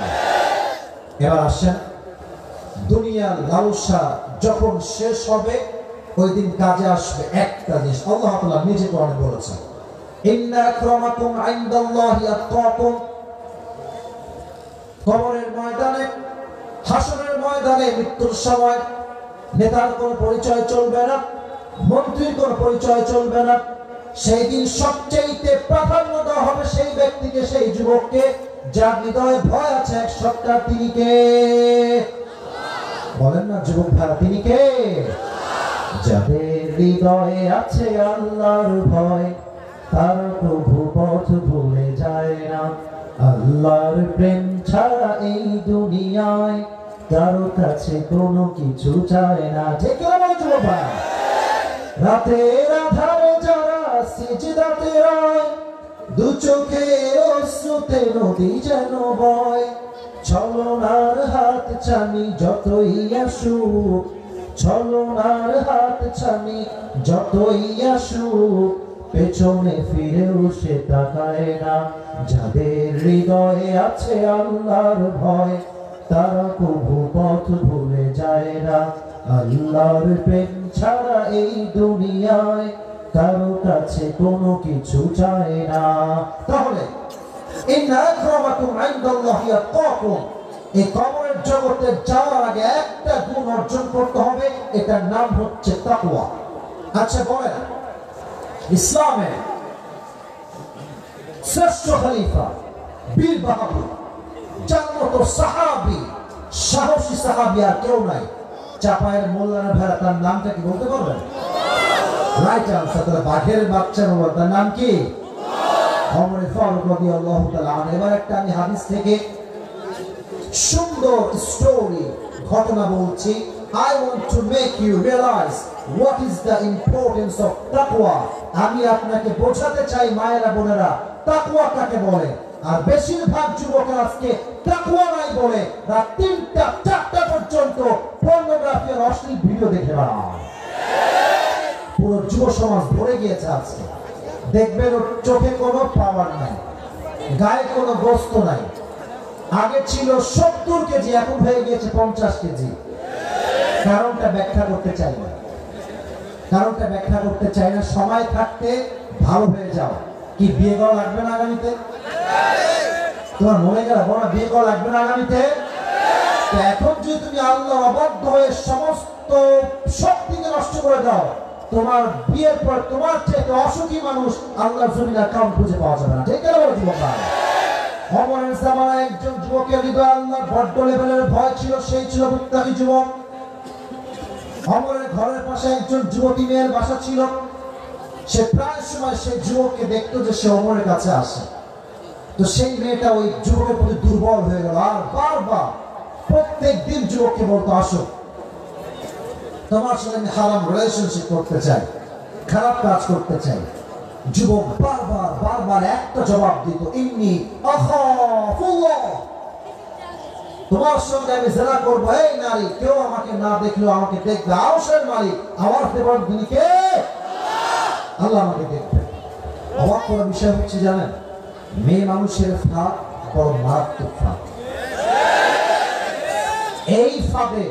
[SPEAKER 1] এবার আসেন, দুনিয়ার লালসা যখন শেষ হবে ওই দিন কাজে আসবে একটা জিনিস। আল্লাহ তাআলা নিজে কোরআনে বলেছেন ইন্না আকরামাকুম ইনদাল্লাহি আতকাকুম। কবরের ময়দানে, হাসরের ময়দানে, মৃত্যুর সময় নেতার কোনো পরিচয় চলবে না, মন্ত্রীর কোনো পরিচয় চলবে না। সেই দিন সবচেয়ে প্রাধান্য দেওয়া হবে সেই ব্যক্তিকে, সেই যুবককে যার হৃদয়ে ভয় আছে এক সত্তার। তিনি কে? বলেন না যুবক ভাই, তিনি কে? যাদের হৃদয়ে আছে আল্লাহর ভয়, তারা প্রভু পথ ভুলে যায় না। আল্লাহর প্রেম ছাড়া এই দুনিয়ায় কারো কাছে কোনো কিছু চায় না। ঠিক না যুবক ভাই? রাতের আধারে যারা সিজদাতে রয়, দু চোখের অশ্রুতে নদী যেন বয়। ছলনার হাত ছানি যতই আসুক, ছলনার হাত ছানি যতই আসুক, পেছনে ফিরেও সে তাকায় না। যাদের হৃদয়ে আছে আল্লাহর ভয়, তারা কবু পথ ভুলে যায় না। আল্লাহর প্রেম ছাড়া এই দুনিয়ায় কারো কাছে কোনো কিছু চায় না। তাহলে ইন্না আকরামাকুম ইনদাল্লাহি আতকাকুম, এই কবরের জগতে যাওয়ার আগে একটা গুণ অর্জন করতে হবে, এটার নাম হচ্ছে তাকওয়া। আচ্ছা বলেন, ইসলামের শ্রেষ্ঠ খলিফা বীর বাহাদুর, যার মতো সাহাবী, সাহসী সাহাবী আর কেউ নাই। চাপায়ের মোল্লানা ভাইরা তার নামটা কি বলতে পারবেন? Right answer. তাহলে বাঘের বাচ্চা মোল্লা, তার নাম কি? ওমর ফারুক রাদিয়াল্লাহু তাআলা আনহু। এবার একটা আমি হাদিস থেকে সুন্দর স্টোরি, ঘটনা বলছি। I want to make you realize what is the importance of taqwa. আমি আপনাকে বোঝাতে চাই মায়েরা বোনেরা, তাকওয়া কাকে বলে। আর বেশিরভাগ যুবকের আজকে তাকওয়া নাই বলে রাত 3টা 4টা পর্যন্ত পর্নোগ্রাফি আর অশ্লীল ভিডিও দেখে বেড়ায়। পুরো যুব সমাজ ভরে গিয়েছে আজকে। দেখবেন ওর চোখে কোনো পাওয়ার নাই, গায়ে কোনো গোস্ত নাই। আগে ছিল 70 কেজি, এখন হয়ে গিয়েছে 50 কেজি। কারণটা ব্যাখ্যা করতে চাই না, কারণটা ব্যাখ্যা করতে চাই না। সময় থাকতে ভালো হয়ে যাও। কি বিয়ে করা লাগবে না আগামীতে? তোমার মনে গেল বড় বিয়ে করা লাগবে না আগামীতে? এখন যদি তুমি আল্লাহ অবাধ্য হয়ে সমস্ত শক্তিকে নষ্ট করে দাও, তোমার বিয়ের পর তোমার চেয়ে অসুখী মানুষ আল্লাহর জমিনে অ্যাকাউন্ট খুঁজে পাওয়া যাবে না। ঠিক আছে যুবক ভাই? ওমরের জামানায় একজন যুবকের হৃদয়ে আল্লাহর বড্ড লেভেলের ভয় ছিল, সেই ছিল মুত্তাকি যুবক। ওমরের ঘরের পাশে একজন যুবতী মেয়ের বাসা ছিল। সে প্রায় সময় সেই যুবককে দেখতো যে সে ওমরের কাছে আসে। তো সেই মেয়েটা ওই যুবকের প্রতি দুর্বল হয়ে গেল, আর বারবার প্রত্যেক দিন যুবককে বলতো, আসো তোমার সাথে আমি হারাম রিলেশনশিপ করতে চাই, খারাপ কাজ করতে চাই। যুবক বারবার বারবার একটা জবাব দিত, ইন্নী আখাফুল্লাহ, তোমার সঙ্গে আমি জেনা করবো। এই নারী, কেউ আমাকে না দেখলেও আমাকে দেখবে। আরশের মালিক, আমার দেবার তিনি কে? আল্লাহ আমাকে দেখবে। অবাক করার বিষয় হচ্ছে জানেন, মেয়ে মানুষের ফাঁদ বড় মারাত্মক ফাঁদ। এই ফাঁদে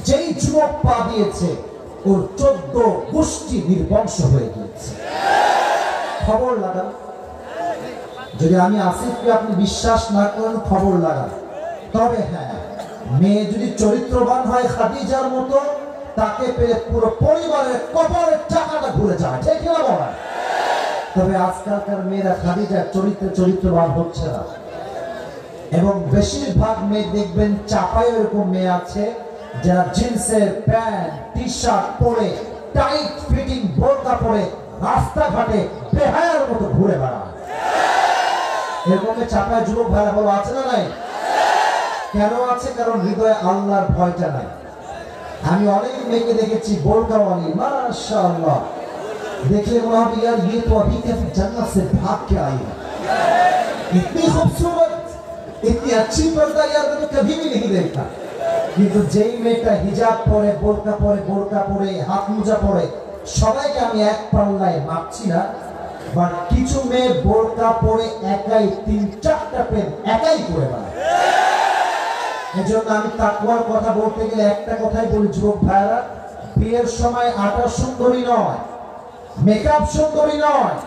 [SPEAKER 1] যেই যুবক পা দিয়েছে ওর 14 গোষ্ঠী নির্বংশ হয়ে গিয়েছে। খবর লাগান, যদি আমি আসিফকে আপনি বিশ্বাস না করেন খবর লাগান। তবে হ্যাঁ, মেয়ে যদি চরিত্রবান হয় খাদিজার মতো, তাকে পেলে পুরো পরিবারের কপালের টাকাটা ঘুরে যায়, ঠিক না বলেন? তবে আজকালকার মেয়েরা খাদিজার চরিত্রবান হচ্ছে না। এবং বেশিরভাগ মেয়ে দেখবেন চাপায় এরকম মেয়ে আছে যারা জিন্সের প্যান্ট টি শার্ট পরে টাইট ফিটিং বোরকা পরে রাস্তাঘাটে বেহায়ার মতো ঘুরে বেড়ায়। এরকম চাপায় যুবক ভাইরা বলো আছে না নাই? কেন আছে? কারণ হৃদয়ে আল্লাহর ভয়টা নাই। আমি অনেক মেয়েকে দেখেছি বোরকাওয়ালি, মাশাআল্লাহ, देखले मौला यार ये तो अभी के जन्नत से भाग के आई है, इतनी खूबसूरत, इतनी अच्छी पर्दा यार मैंने कभी भी नहीं देखा। কিন্তু যেই মেয়েটা হিজাব পরে, বোরকা পরে, হাত মোজা পরে, সবাইকে আমি এক পাল্লায় মাপছি না, বাট কিছু মেয়ে বোরকা পরে একাই 3-4টা পেন একাই করে বেড়ায়। এজন্য আমি তাকওয়ার কথা বলতে গেলে একটা কথাই বলি, যুবক ভাইরা, বিয়ের সময় আটা সুন্দরী নয়, মেকআপ সুন্দরী নয়,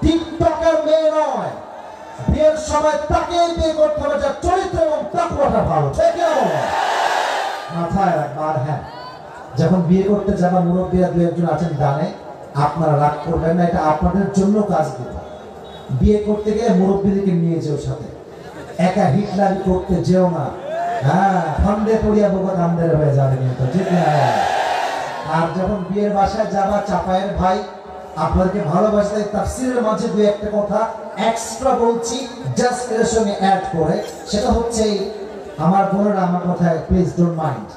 [SPEAKER 1] টিকটকের মেয়ে নয়, বিয়ের সময় তাকেই বিয়ে করতে হবে যার চরিত্র এবং তাকওয়াটা ভালো, ঠিক না? মাথায় রাখবার। হ্যাঁ, যখন বিয়ে করতে যাবা, মুরব্বীরা 2-1 জন আছেন ডানে, আপনারা রাগ করবেন না, এটা আপনাদের জন্য কাজ দেবে। বিয়ে করতে গেলে মুরব্বীদেরকে নিয়ে যেও সাথে, একা হিটলারি করতে যেও না। হ্যাঁ, ফান্দে পড়িয়া বোকা কান্দের হয়ে যাবে কিন্তু, ঠিক না? আর যখন বিয়ের বাসায় যাবা, চাপায়ের ভাই আপনাদেরকে ভালোবাসতে তাফসীরের মাঝে 2-1টা কথা এক্সট্রা বলছি, জাস্ট এর সঙ্গে অ্যাড করে। সেটা হচ্ছে, আমার বোনেরা আমার কথায় please don't mind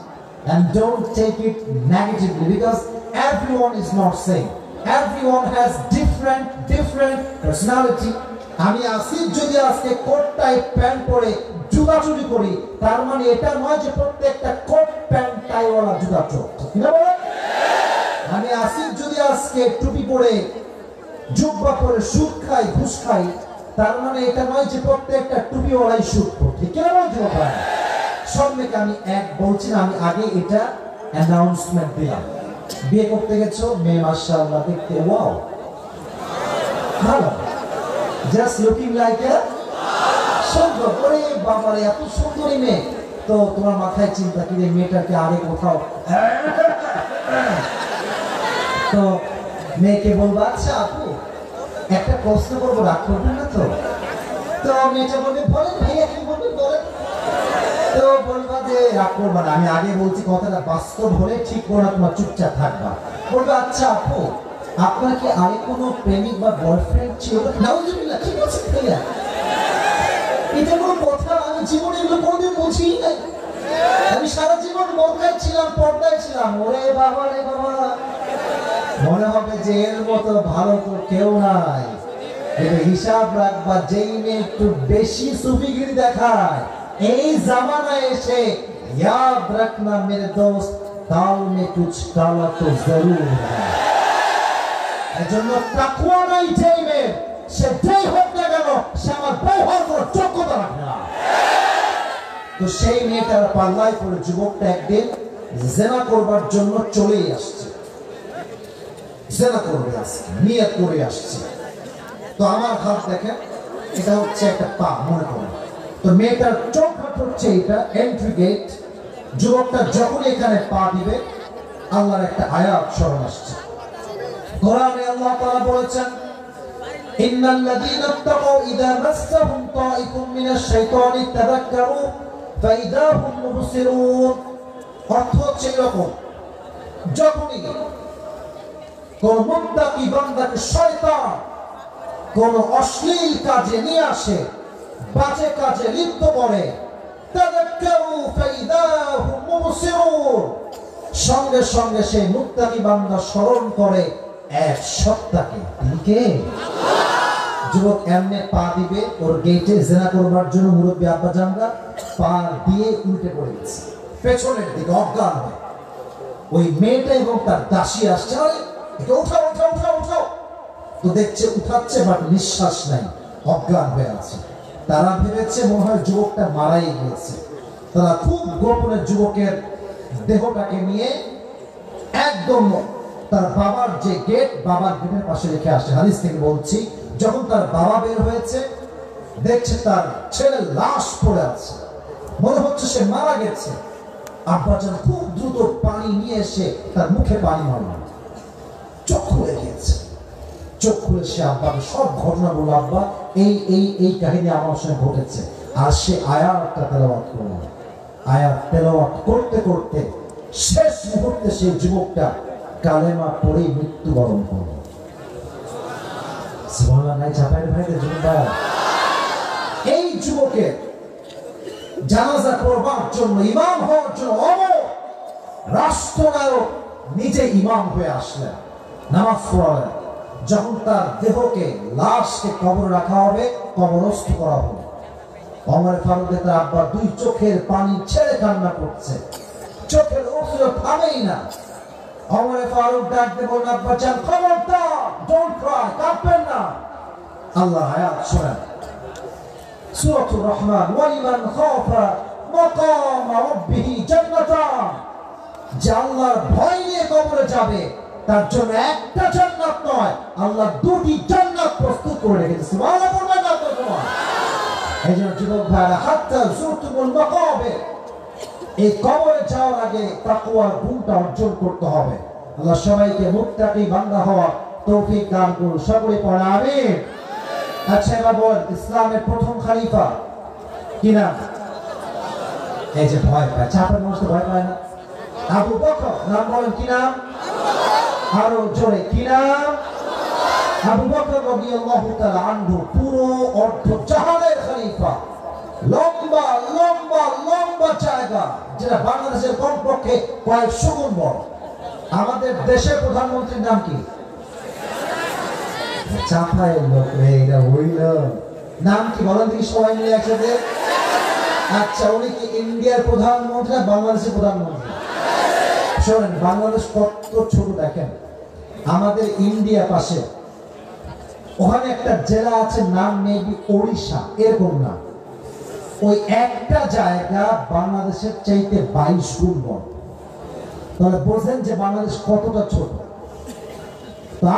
[SPEAKER 1] and don't take it negatively because everyone is not same, everyone has different personality. আমি আসিফ যদি আজকে কোট টাইপ প্যান্ট পরে জুতা চুরি করি, তার মানে এটা নয় যে প্রত্যেকটা কোট প্যান্ট টাইওয়ালা জুতা চোর, ঠিক না বলেন? আমি আসিফ যদি আজকে টুপি পরে, জুব্বা পরে সুদ খাই, ঘুষ খাই, তার মানে এটা নয় যে প্রত্যেকটা টুপিওয়ালাই সুদ করে, ঠিক না বলছো? সব মেয়েকে আমি এক বলছি না, আমি আগে এটা অ্যানাউন্সমেন্ট দিলাম। বিয়ে করতে গেছো, মেয়ে মাশাআল্লাহ দেখতে ওয়াও ভালো, জাস্ট লুকিং লাইক এ সুন্দর, ওরে বাবারে এত সুন্দরী মেয়ে, তো তোমার মাথায় চিন্তা কি মেয়েটাকে আগে কোথাও, তো মেয়েকে বলবো আচ্ছা আপু একটা প্রশ্ন করবো, রাগ করবেন না তো? তো মেয়েটা বলবে বলেন ভাইয়া কি বলবেন বলেন। তো বলবা যে রাগ করবা না, আমি আগে বলছি কথাটা বাস্তব হলে ঠিক করে তোমার চুপচাপ থাকবা। বলবে আচ্ছা আপু আপনার কি আগে কোনো প্রেমিক বা বয়ফ্রেন্ড ছিল? নাউজুবিল্লাহ, কি বলছেন ভাইয়া? এটা কোনো কথা? আমি জীবনে এগুলো কোনোদিন বুঝিই নাই। আমি সারা জীবন বোরকায় ছিলাম, পর্দায় ছিলাম। ওরে বাবা রে বাবা, মনে হবে যে এর মতো ভালো তো কেউ নাই। হিসাব রাখবা, যেই মেয়ে একটু বেশি সুফিগিরি দেখায় এই জামানায় এসে, याद रखना मेरे दोस्त, दाल में कुछ काला तो जरूर है। এজন্য তাকওয়া নাই যেই মেয়ে, সে যেই হোক না কেন, সে আমার বউ হওয়ার কোনো যোগ্যতা রাখে না। তো সেই মেয়েটার পাল্লায় পড়ে যুবকটা একদিন জেনা করবার জন্য চলেই আসছে, জেনা করবে আসছে, নিয়ত করে আসছে। তো আমার হাত দেখেন, এটা হচ্ছে একটা পা, মনে করুন। তো মেয়েটার চোখ হাত হচ্ছে এটা এন্ট্রি গেট। যুবকটা যখন এখানে পা দিবে, আল্লাহর একটা আয়াত স্মরণ আসছে। কোরআনে আল্লাহ তাআলা বলেছেন, ইন্নাল্লাযীনা ইত্তাকাউ ইযা মাসসাহুম তাঈফুম মিনাশ শাইতানি তাযাক্কারু ফাইযা হুম মুবসিরুন। অর্থ হচ্ছে এরকম, যখনই কোন মুত্তাকি বান্দাকে শয়তান কোন অশ্লীল কাজে নিয়ে আসে, বাজে কাজে লিপ্ত করে, তাযাক্কারু ফাইযা হুম মুবসিরুন, সঙ্গে সঙ্গে সেই মুত্তাকি বান্দা স্মরণ করে, এক সত্তাকে। তিনি কে? যুবক এমনি পা দিবে, ওর গেটে জেনা করবার জন্য মুরব্বী আব্বা জানরা পা দিয়ে উল্টে পড়ে গেছে পেছনের দিকে অজ্ঞান হয়ে। ওই মেয়েটা এবং তার দাসী আসছে, উঠাও উঠাও উঠাও উঠাও। তো দেখছে উঠাচ্ছে, বাট নিঃশ্বাস নাই, অজ্ঞান হয়ে আছে। তারা ভেবেছে মনে হয় যুবকটা মারাই গিয়েছে। তারা খুব গোপনে যুবকের দেহটাকে নিয়ে একদম তার বাবার যে গেট, বাবার গেটের পাশে রেখে আসে। হাদিস থেকে বলছি, যখন তার বাবা বের হয়েছে দেখছে তার ছেলে লাশ পড়ে আছে, মনে হচ্ছে সে মারা গেছে। আব্বাজান খুব দ্রুত পানি নিয়ে এসে তার মুখে পানি মারল, চোখ খুলে গিয়েছে। চোখ খুলে সে আব্বাকে সব ঘটনা বলল, আব্বা এই এই এই কাহিনী আমার সঙ্গে ঘটেছে। আর সে আয়াতটা তেলাওয়াত করল। আয়াত তেলাওয়াত করতে করতে শেষ মুহূর্তে সেই যুবকটা কালেমা পড়ে মৃত্যুবরণ করল। সুবহানাল্লাহ নাই চাপাই ভাইদের যুবক। এই যুবকের জানাজা করবার জন্য, ইমাম হওয়ার জন্য অমর রাষ্ট্রনায়ক নিজে ইমাম হয়ে আসলেন, নামাজ পড়ালেন। যখন তার দেহকে, লাশকে কবর রাখা হবে, কবরস্থ করা হবে, ওমর ফারুক তার আব্বা দুই চোখের পানি ছেড়ে কান্না করছে, চোখের অশ্রু থামেই না। ওমর ফারুক ডাকতে বললেন, আব্বা জান খবরদার, ডোন্ট ক্রাই, কাঁদবেন না। আল্লাহ আয়াত শোনেন, সূরাতুর রহমান, ওয়ালিমান খাফা মাকাম রাব্বিহি জান্নাতান। যে আল্লাহর ভয় নিয়ে কবরে যাবে তার জন্য একটা জান্নাত নয়, আল্লাহ দুটি জান্নাত প্রস্তুত করে রেখেছে। সুবহানাল্লাহ বলবেন না তোমার? এই জন্য যুবক ভাইরা, হাত্তা যুরতুমুল মাকাবির, এই কবরে যাওয়ার আগে তাকওয়ার গুণটা অর্জন করতে হবে। আল্লাহ সবাইকে মুত্তাকি বান্দা হওয়ার তৌফিক দান করুন। সকলে পড়ে আমিন। আচ্ছা এবার বলেন, ইসলামের প্রথম খলিফা কি নাম? এই যে ভয় পায়, চাপের মানুষ তো ভয় পায় না। আবু বকর নাম বলেন, কি নাম? আরো জোরে, কি নাম? আবু বকর রাদিয়াল্লাহু তাআলা আনহু, পুরো অর্ধ জাহানের খলিফা। লম্বা লম্বা লম্বা জায়গা, যেটা বাংলাদেশের কমপক্ষে কয়েকশো গুণ বড়। আমাদের দেশের প্রধানমন্ত্রীর নাম কি? চাপায়ের লোক এটা হইল, নাম কি বলেন দেখি সবাই মিলে একসাথে। আচ্ছা, উনি কি ইন্ডিয়ার প্রধানমন্ত্রী না বাংলাদেশের প্রধানমন্ত্রী? শোনেন, বাংলাদেশ কত ছোট দেখেন, আমাদের ইন্ডিয়া পাশে, ওখানে একটা জেলা আছে, নাম মেবি ওড়িশা, এরকম না। ওই একটা জায়গা বাংলাদেশের চাইতে 22 গুণ বড়। তাহলে বোঝেন যে বাংলাদেশ কতটা ছোট।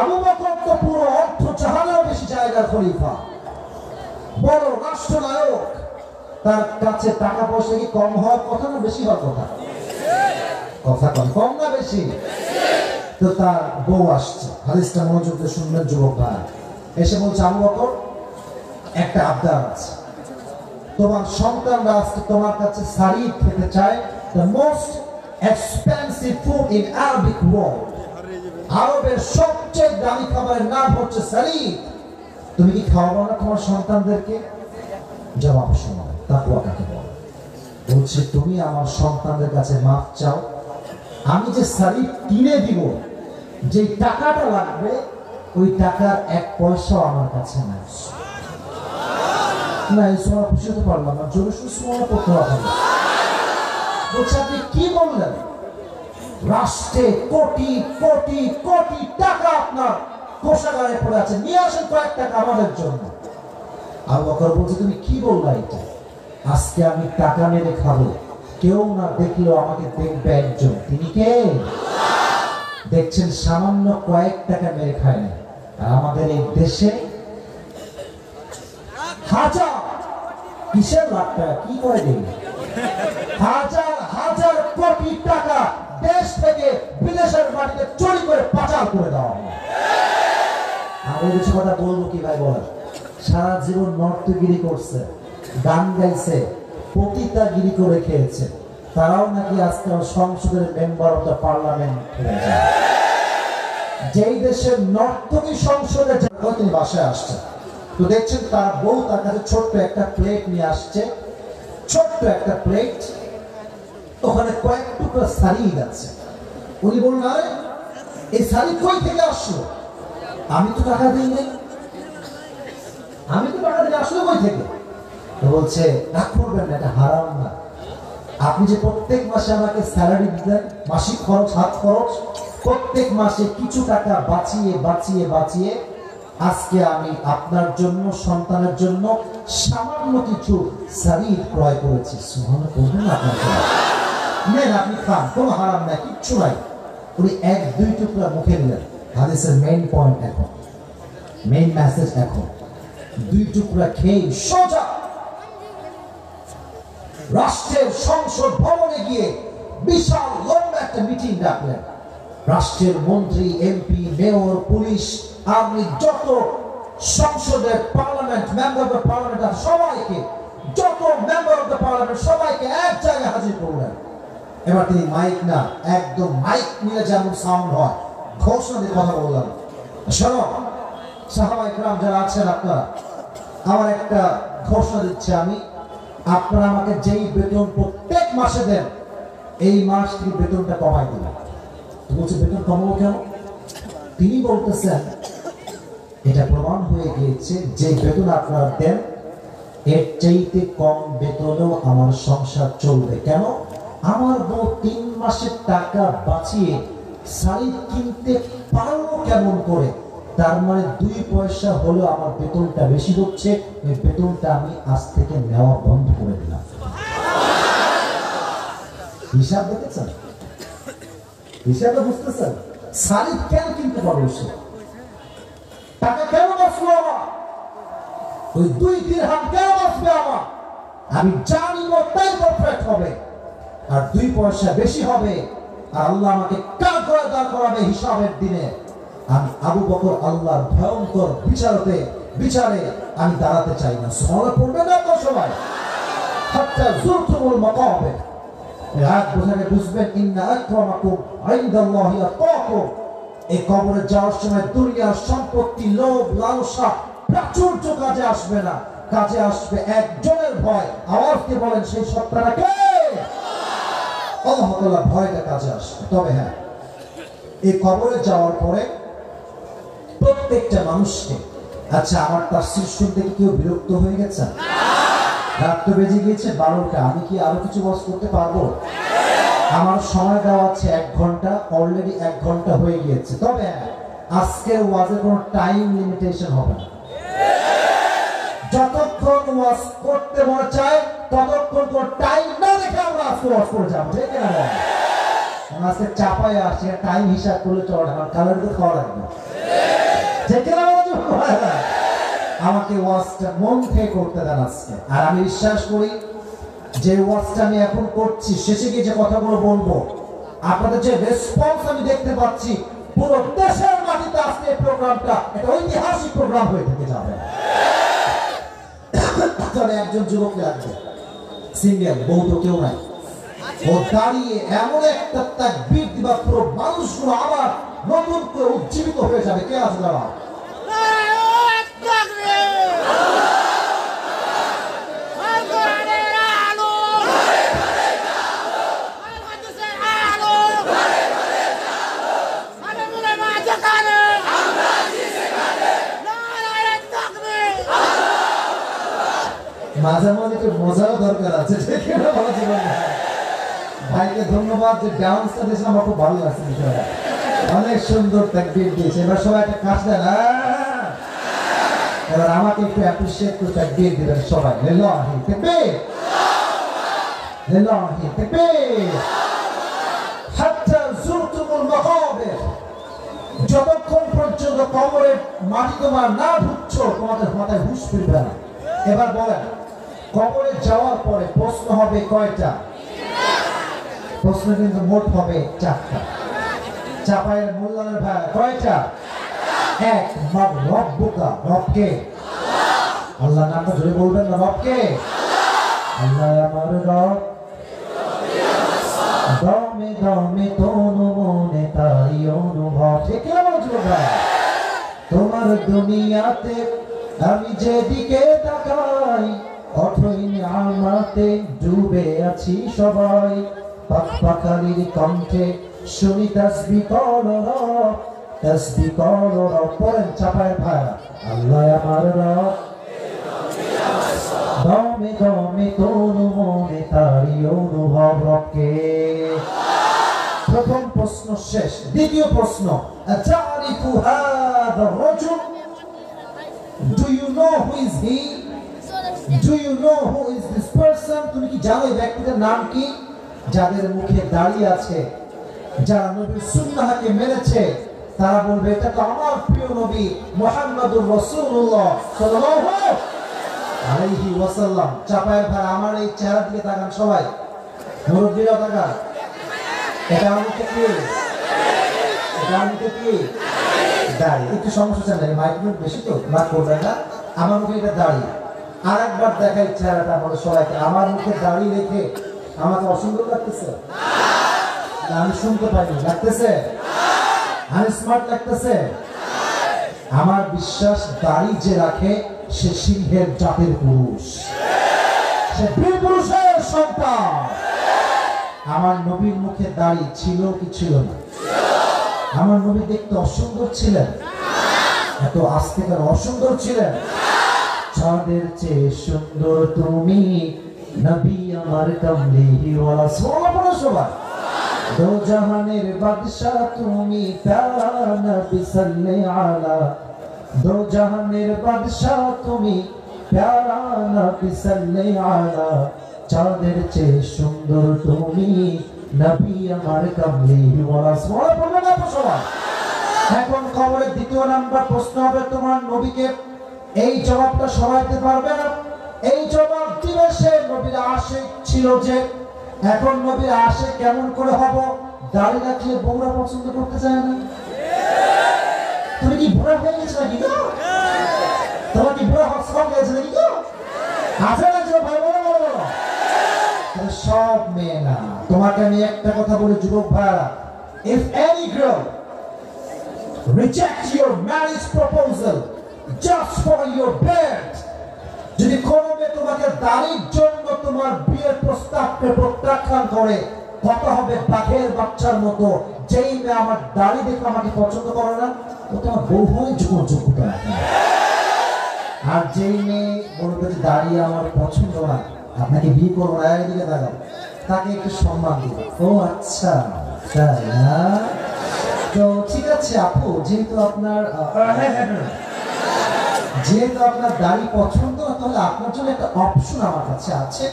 [SPEAKER 1] আবু বকর তো পুরো অর্থ জাহানেরও বেশি জায়গার খলিফা, বড় রাষ্ট্রনায়ক। তার কাছে টাকা পয়সা কি কম হওয়ার কথা না বেশি হওয়ার কথা? কথা কম, কম না বেশি? তো তার বউ আসছে, হাদিসটা মনোযোগ দিয়ে শুনবেন যুবক ভাই। এসে বলছে, আবু বকর একটা আবদার আছে, তোমার সন্তানরা আজকে তোমার কাছে সারিদ খেতে চায়, the most expensive food in Arabic world, আরবের সবচেয়ে দামি খাবারের নাম হচ্ছে সারিদ। তুমি কি খাওয়াবো না তোমার সন্তানদেরকে? জবাব শোনো, তাকওয়া কাকে বলে? বলছে, তুমি আমার সন্তানদের কাছে মাফ চাও, আমি যে সারিদ কিনে দিব, যে টাকাটা লাগবে, ওই টাকার 1 পয়সাও আমার কাছে নাই। না, এই সময় খুশি হতে পারলাম না, জোরে সুসময় করতে হবে। বলছে, আপনি কি বললেন? রাষ্ট্রে কোটি কোটি কোটি টাকা আপনার কোষাগারে পড়ে আছে, নিয়ে আসেন কয়েক টাকা আমাদের জন্য। আবু বকর বলছে, তুমি কি বললা এটা? আজকে আমি টাকা মেরে খাবো, কেউ না দেখলেও আমাকে দেখবে একজন। তিনি কে? দেখছেন, সামান্য কয়েক টাকা মেরে খায় না। আর আমাদের এই দেশে হাজার, কিসের লাখ টাকা, কি করে দিন, হাজার হাজার কোটি টাকা দেশ থেকে বিদেশের মাটিতে চুরি করে পাচার করে দেওয়া হয়। আর এই কিছু কথা বলবো কি ভাই বলেন? সারা জীবন নর্তগিরি করছে, গান গাইছে, পতিতাগিরি করে খেয়েছে, তারাও নাকি আজকে সংসদের মেম্বার অফ দ্য পার্লামেন্ট হয়ে যায়। যেই দেশের নর্তকী সংসদে তিনি বাসায় আসছেন, তো দেখছেন তার বউ তার কাছে ছোট্ট একটা প্লেট নিয়ে আসছে, ছোট্ট একটা প্লেট, ওখানে কয়েক টুকরা সারিদ আছে। উনি বললেন, আরে এই সারিদ কই থেকে আসলো? আমি তো টাকা দিই নাই, আমি তো টাকা দিই আসলে কই থেকে? তো বলছে রাগ করবেন না, এটা হারাম না। আপনি যে প্রত্যেক মাসে আমাকে স্যালারি দিলেন, মাসিক খরচ, হাত খরচ, প্রত্যেক মাসে কিছু টাকা বাঁচিয়ে বাঁচিয়ে বাঁচিয়ে আজকে আমি আপনার জন্য, সন্তানের জন্য সামান্য কিছু শরীর ক্রয় করেছি। সুবহানাল্লাহ বলবেন না? আপনার নেন, আপনি খান, কোনো হারাম নাই, কিচ্ছু নাই। উনি এক দুই টুকরা মুখে নিলেন। হাদিসের মেইন পয়েন্ট এখন, মেইন মেসেজ এখন, দুই টুকরা খেয়ে সোজা রাষ্ট্রের সংসদ ভবনে গিয়ে বিশাল লম্বা একটা মিটিং ডাকলেন। রাষ্ট্রের মন্ত্রী, এমপি, মেয়র, পুলিশ, আর্মি, যত সংসদের পার্লামেন্ট মেম্বার অফ পার্লামেন্ট আর সবাইকে, যত মেম্বার অফ দ্য পার্লামেন্ট সবাইকে এক জায়গায় হাজির করলেন। এবার তিনি মাইক না, একদম মাইক নিয়ে যেমন সাউন্ড হয়, ঘোষণা দিয়ে কথা বললেন। শোনো সাহাবা ইকরাম যারা আছেন আপনারা, আমার একটা ঘোষণা দিচ্ছি আমি, আপনারা আমাকে যেই বেতন প্রত্যেক মাসে দেন, এই মাস থেকে বেতনটা কমাই দিবেন। বলছে বেতন কমাবো কেন? তিনি বলতেছেন এটা প্রমাণ হয়ে গিয়েছে যে বেতন আপনারা দেন এর চাইতে কম বেতনেও আমার সংসার চলবে। কেন? আমার বউ 3 মাসের টাকা বাঁচিয়ে শাড়ি কিনতে পারলো কেমন করে? তার মানে 2 পয়সা হলেও আমার বেতনটা বেশি হচ্ছে, এই বেতনটা আমি আজ থেকে নেওয়া বন্ধ করে দিলাম। হিসাব দেখেছেন? হিসাবে বুঝতেছেন? শাড়ি কেন কিনতে পারলো সে? টাকা কেন বাঁচলো আমার? ওই 2 দিরহাম কেন বাঁচবে আমার? আমি জানি তাই পারফেক্ট হবে, আর 2 পয়সা বেশি হবে, আর আল্লাহ আমাকে কাল করে দাঁড় করাবে হিসাবের দিনে। আমি আবু বকর আল্লাহর ভয়ঙ্কর বিচারে আমি দাঁড়াতে চাই না। সুবহানাল্লাহ পড়বে না তো সবাই? হাত্তা যুরতুমুল মাকাবির, রাত বোঝাকে বুঝবেন, ইন্না আকরামাকুম ইনদাল্লাহি আতকাকুম। এই কবরে যাওয়ার সময় দুনিয়ার সম্পত্তি, লোভ, লালসা, প্রাচুর্য কাজে আসবে না। কাজে আসবে একজনের ভয়। আওয়াজকে বলেন সেই সত্তাটা কে? আল্লাহ তাআলা ভয়টা কাজে আসবে। তবে হ্যাঁ, এই কবরে যাওয়ার পরে প্রত্যেকটা মানুষকে, আচ্ছা আমার তাফসীর শুনতে কি কেউ বিরক্ত হয়ে গেছে? রাত তো বেজে গিয়েছে 12টা, আমি কি আরো কিছু ওয়াজ করতে পারবো? আমার সময় দেওয়া আছে 1 ঘন্টা, অলরেডি 1 ঘন্টা হয়ে গিয়েছে। তবে আজকের ওয়াজের কোনো টাইম লিমিটেশন হবে না। যতক্ষণ ওয়াজ করতে মনে চায় ততক্ষণ কোনো টাইম না রেখে আমরা আজকে ওয়াজ করে যাবো, ঠিক না? আজকে চাপায় আসছে, টাইম হিসাব করলে চলে না, কালের তো খাওয়া লাগবে, ঠিক না? আমাকে ওয়াজটা মন থেকে করতে দেন আজকে। আর আমি বিশ্বাস করি যে ওয়াজটা আমি এখন করছি, শেষে গিয়ে যে কথাগুলো বলবো, আপনাদের যে রেসপন্স আমি দেখতে পাচ্ছি, পুরো দেশের মাটিতে আজকে এই প্রোগ্রামটা একটা ঐতিহাসিক প্রোগ্রাম হয়ে থেকে যাবে। তবে একজন যুবক লাগবে, সিঙ্গেল, বউ তো কেউ নাই, ও দাঁড়িয়ে এমন একটা তাকবীর দিবা পুরো মানুষগুলো আবার নতুন করে উজ্জীবিত হয়ে যাবে। কে আছে দাঁড়া? মাঝে মাঝে একটু মজাও দরকার আছে, ঠিক না? ভাইকে ধন্যবাদ যে ডান্সটা দিয়েছেন, আমার খুব ভালো লাগছে বিষয়টা, অনেক সুন্দর তাকবীর দিয়েছে। এবার সবাই একটা কাজ দেন, এবার আমাকে একটু অ্যাপ্রিশিয়েট করে তাকবীর দিবেন সবাই। লিল্লাহি তাকবীর, লিল্লাহি তাকবীর। হাত্তা যুরতুমুল মাকাবির, যতক্ষণ পর্যন্ত কবরের মাটি তোমার না ঢুকছো তোমাদের মাথায় হুঁশ ফিরবে না। এবার বলেন, কবরে যাওয়ার পরে প্রশ্ন হবে কয়টা? প্রশ্ন কিন্তু মোট হবে 4টা। চাপায়ের মূল্যায়নের ভাই কয়টা? 1, রব্বুকা, রবকে। আল্লাহ নামটা জোরে বলবেন না, রবকে। আল্লাহ আমার রব, দমে দমে তনু মনে তারি অনুভব, ঠিক না বলছো ভাই? তোমার দুনিয়াতে আমি যেদিকে তাকাই, অথই নিয়ামতে ডুবে আছি সবাই। পাখালির কণ্ঠে শুনি তাসবিহ করো রব, তাসবিহ করো রব পড়েন চাপায়ের ভাইরা আল্লাহ আমার রব দমে দমে তনু মনে তারি অনুভব রবকে। প্রথম প্রশ্ন শেষ। দ্বিতীয় প্রশ্ন, আতারিফু হাযা রাজুল, do you know who is he, do you know who is this person, তুমি কি জানো এই ব্যক্তিটার নাম কি? যাদের মুখে দাঁড়িয়ে আছে, যারা নবীর সুন্নাহকে মেনেছে, তারা বলবে এটা তো আমার প্রিয় নবী মুহাম্মদুর রাসূলুল্লাহ সাল্লাল্লাহু আলাইহি ওয়াসাল্লাম। চাপায়ের ভাই আমার এই চেহারা দিকে তাকান সবাই, মুরব্বিরা তাকান। এটা আমাকে কি, এটা আমাকে কি দাঁড়িয়ে একটু সমস্যা নেই, মাইক্রোফোন বেশি তো না করবেন না। আমার মুখে এটা দাঁড়িয়ে, আর একবার দেখাই চেহারাটা আমাদের সবাইকে। আমার মুখে দাঁড়িয়ে রেখে আমাকে অসুন্দর লাগতেছে? আমি শুনতে পাইনি, লাগতেছে? আমি স্মার্ট লাগতেছে? আমার বিশ্বাস দাড়ি যে রাখে সে সিংহের জাতের পুরুষ, সে বীর পুরুষের সন্তান। আমার নবীর মুখে দাড়ি ছিল কি ছিল না? আমার নবী দেখতে অসুন্দর ছিলেন? এত আস্তে কেন অসুন্দর ছিলেন? চাঁদের চেয়ে সুন্দর তুমি নবী আমার কামলিওয়ালা। সুবহানাল্লাহ সবাই। দো জাহানের বাদশা তুমি প্যারা নবী সাল্লাল্লাহু আলা, দো জাহানের বাদশা তুমি প্যারা নবী সাল্লাল্লাহু আলা, চাঁদের চেয়ে সুন্দর তুমি নবী আমার কামলিওয়ালা। সুবহানাল্লাহ সবাই। এখন কবরের দ্বিতীয় নাম্বার প্রশ্ন হবে তোমার নবীকে, এই জবাবটা সবাইতে পারবে না। এই জবাব দিবে সে নবীর আশিক ছিল যে। এখন নবীর আশিক কেমন করে হব? দাড়ি রাখলে বউরা পছন্দ করতে চায় না। তুমি কি বুড়া হয়ে গেছো নাকি? তোমার কি বুড়া হওয়ার শখ হয়েছে নাকি? আছে না যে ভাই, বলো বলো বলো। সব মেয়ে না। তোমাকে আমি একটা কথা বলি যুবক ভাইরা, if any girl reject your marriage proposal just for your bed, যদি কোনো মেয়ে তোমাকে দাড়ির জন্য তোমার বিয়ের প্রস্তাবকে প্রত্যাখ্যান করে, কত হবে বাঘের বাচ্চার মতো। যেই মেয়ে আমার দাড়ি দেখে আমাকে পছন্দ করে না, ও তোমার বউ হয় যোগ্যতা। আর যেই মেয়ে বলবে যে দাড়ি আমার পছন্দ না, আপনাকে বিয়ে করবো না, এদিকে দাঁড়াও, তাকে একটু সম্মান দিব। ও আচ্ছা তাই না? তো ঠিক আছে আপু, যেহেতু আপনার দাড়ি পছন্দ, তাহলে আপনার জন্য একটা অপশন আমার কাছে আছে।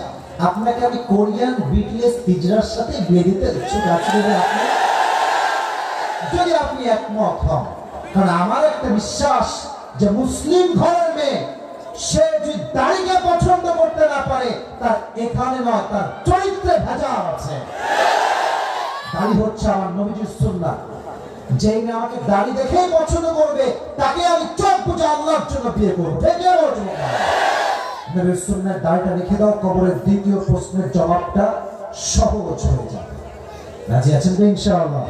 [SPEAKER 1] আপনাকে আমি কোরিয়ান বিটিএস পিজরার সাথে বিয়ে দিতে ইচ্ছুক আছি যদি আপনি একমত হন। কারণ আমার একটা বিশ্বাস যে মুসলিম ঘরের মেয়ে সে যদি দাড়িকে পছন্দ করতে না পারে, তার এখানে নয়, তার চরিত্রে ভেজাল আছে। দাড়ি হচ্ছে আমার নবীজির সুন্নাহ। যে মেয়ে আমাকে দাড়ি দেখেই পছন্দ করবে, তাকে আমি চোখ বুঝে আল্লাহর জন্য বিয়ে করবো। নবীর সুন্নাহর দাড়িটা রেখে দাও, কবরের দ্বিতীয় প্রশ্নের জবাবটা সহজ হয়ে যাবে। রাজি আছেন তো ইনশাআল্লাহ?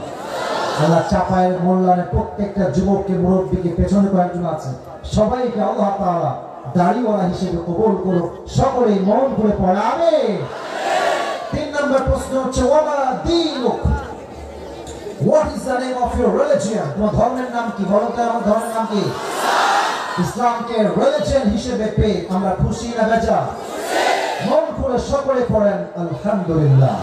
[SPEAKER 1] আল্লাহ চাপায়ের মোল্লানের প্রত্যেকটা যুবককে, মুরব্বীকে, পেছনে কয়েকজন আছে, সবাইকে আল্লাহ তাআলা দাড়িওয়ালা হিসেবে কবুল করুক। সকলেই মন করে পড়ে আমিন। 3 নম্বর প্রশ্ন হচ্ছে, ওয়ামা দীনুক, what is the name of your religion? তোমার ধর্মের নাম কি? বলো তো আমার ধর্মের নাম কি? ইসলামকে রিলিজিয়ন হিসেবে পেয়ে আমরা খুশি না বেজার? মন করে সকলে পড়েন আলহামদুলিল্লাহ।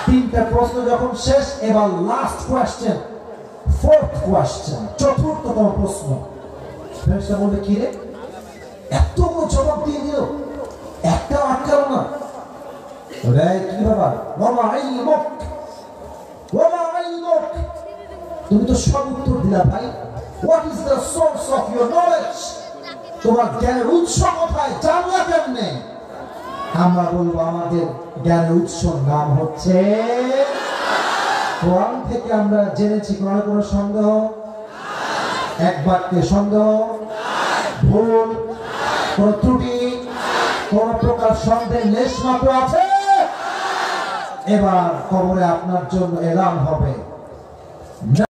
[SPEAKER 1] 3টা প্রশ্ন যখন শেষ, এবার লাস্ট কোয়েশ্চেন, 4th কোয়েশ্চেন, চতুর্থতম প্রশ্ন। ফেরেশতা বলবে কি রে, এতগুলো জবাব দিয়ে দিল, একটা আটকালো না। ওরে কি ব্যাপার? ওমা ইলমুক, ওমা ইলমুক, তুমি তো সব উত্তর দিলা ভাই। What is the source of your knowledge? তোমার জ্ঞানের উৎস কোথায়, জানলা কেমনে? আমরা বলবো আমাদের জ্ঞানের উৎসর নাম হচ্ছে কোরআন থেকে আমরা জেনেছি। কোরআনে কোনো সন্দেহ, এক বাক্যে সন্দেহ, ভুল, কোন ত্রুটি, কোন প্রকার সন্দেহ লেশ মাত্র আছে? এবার কবরে আপনার জন্য এলান হবে।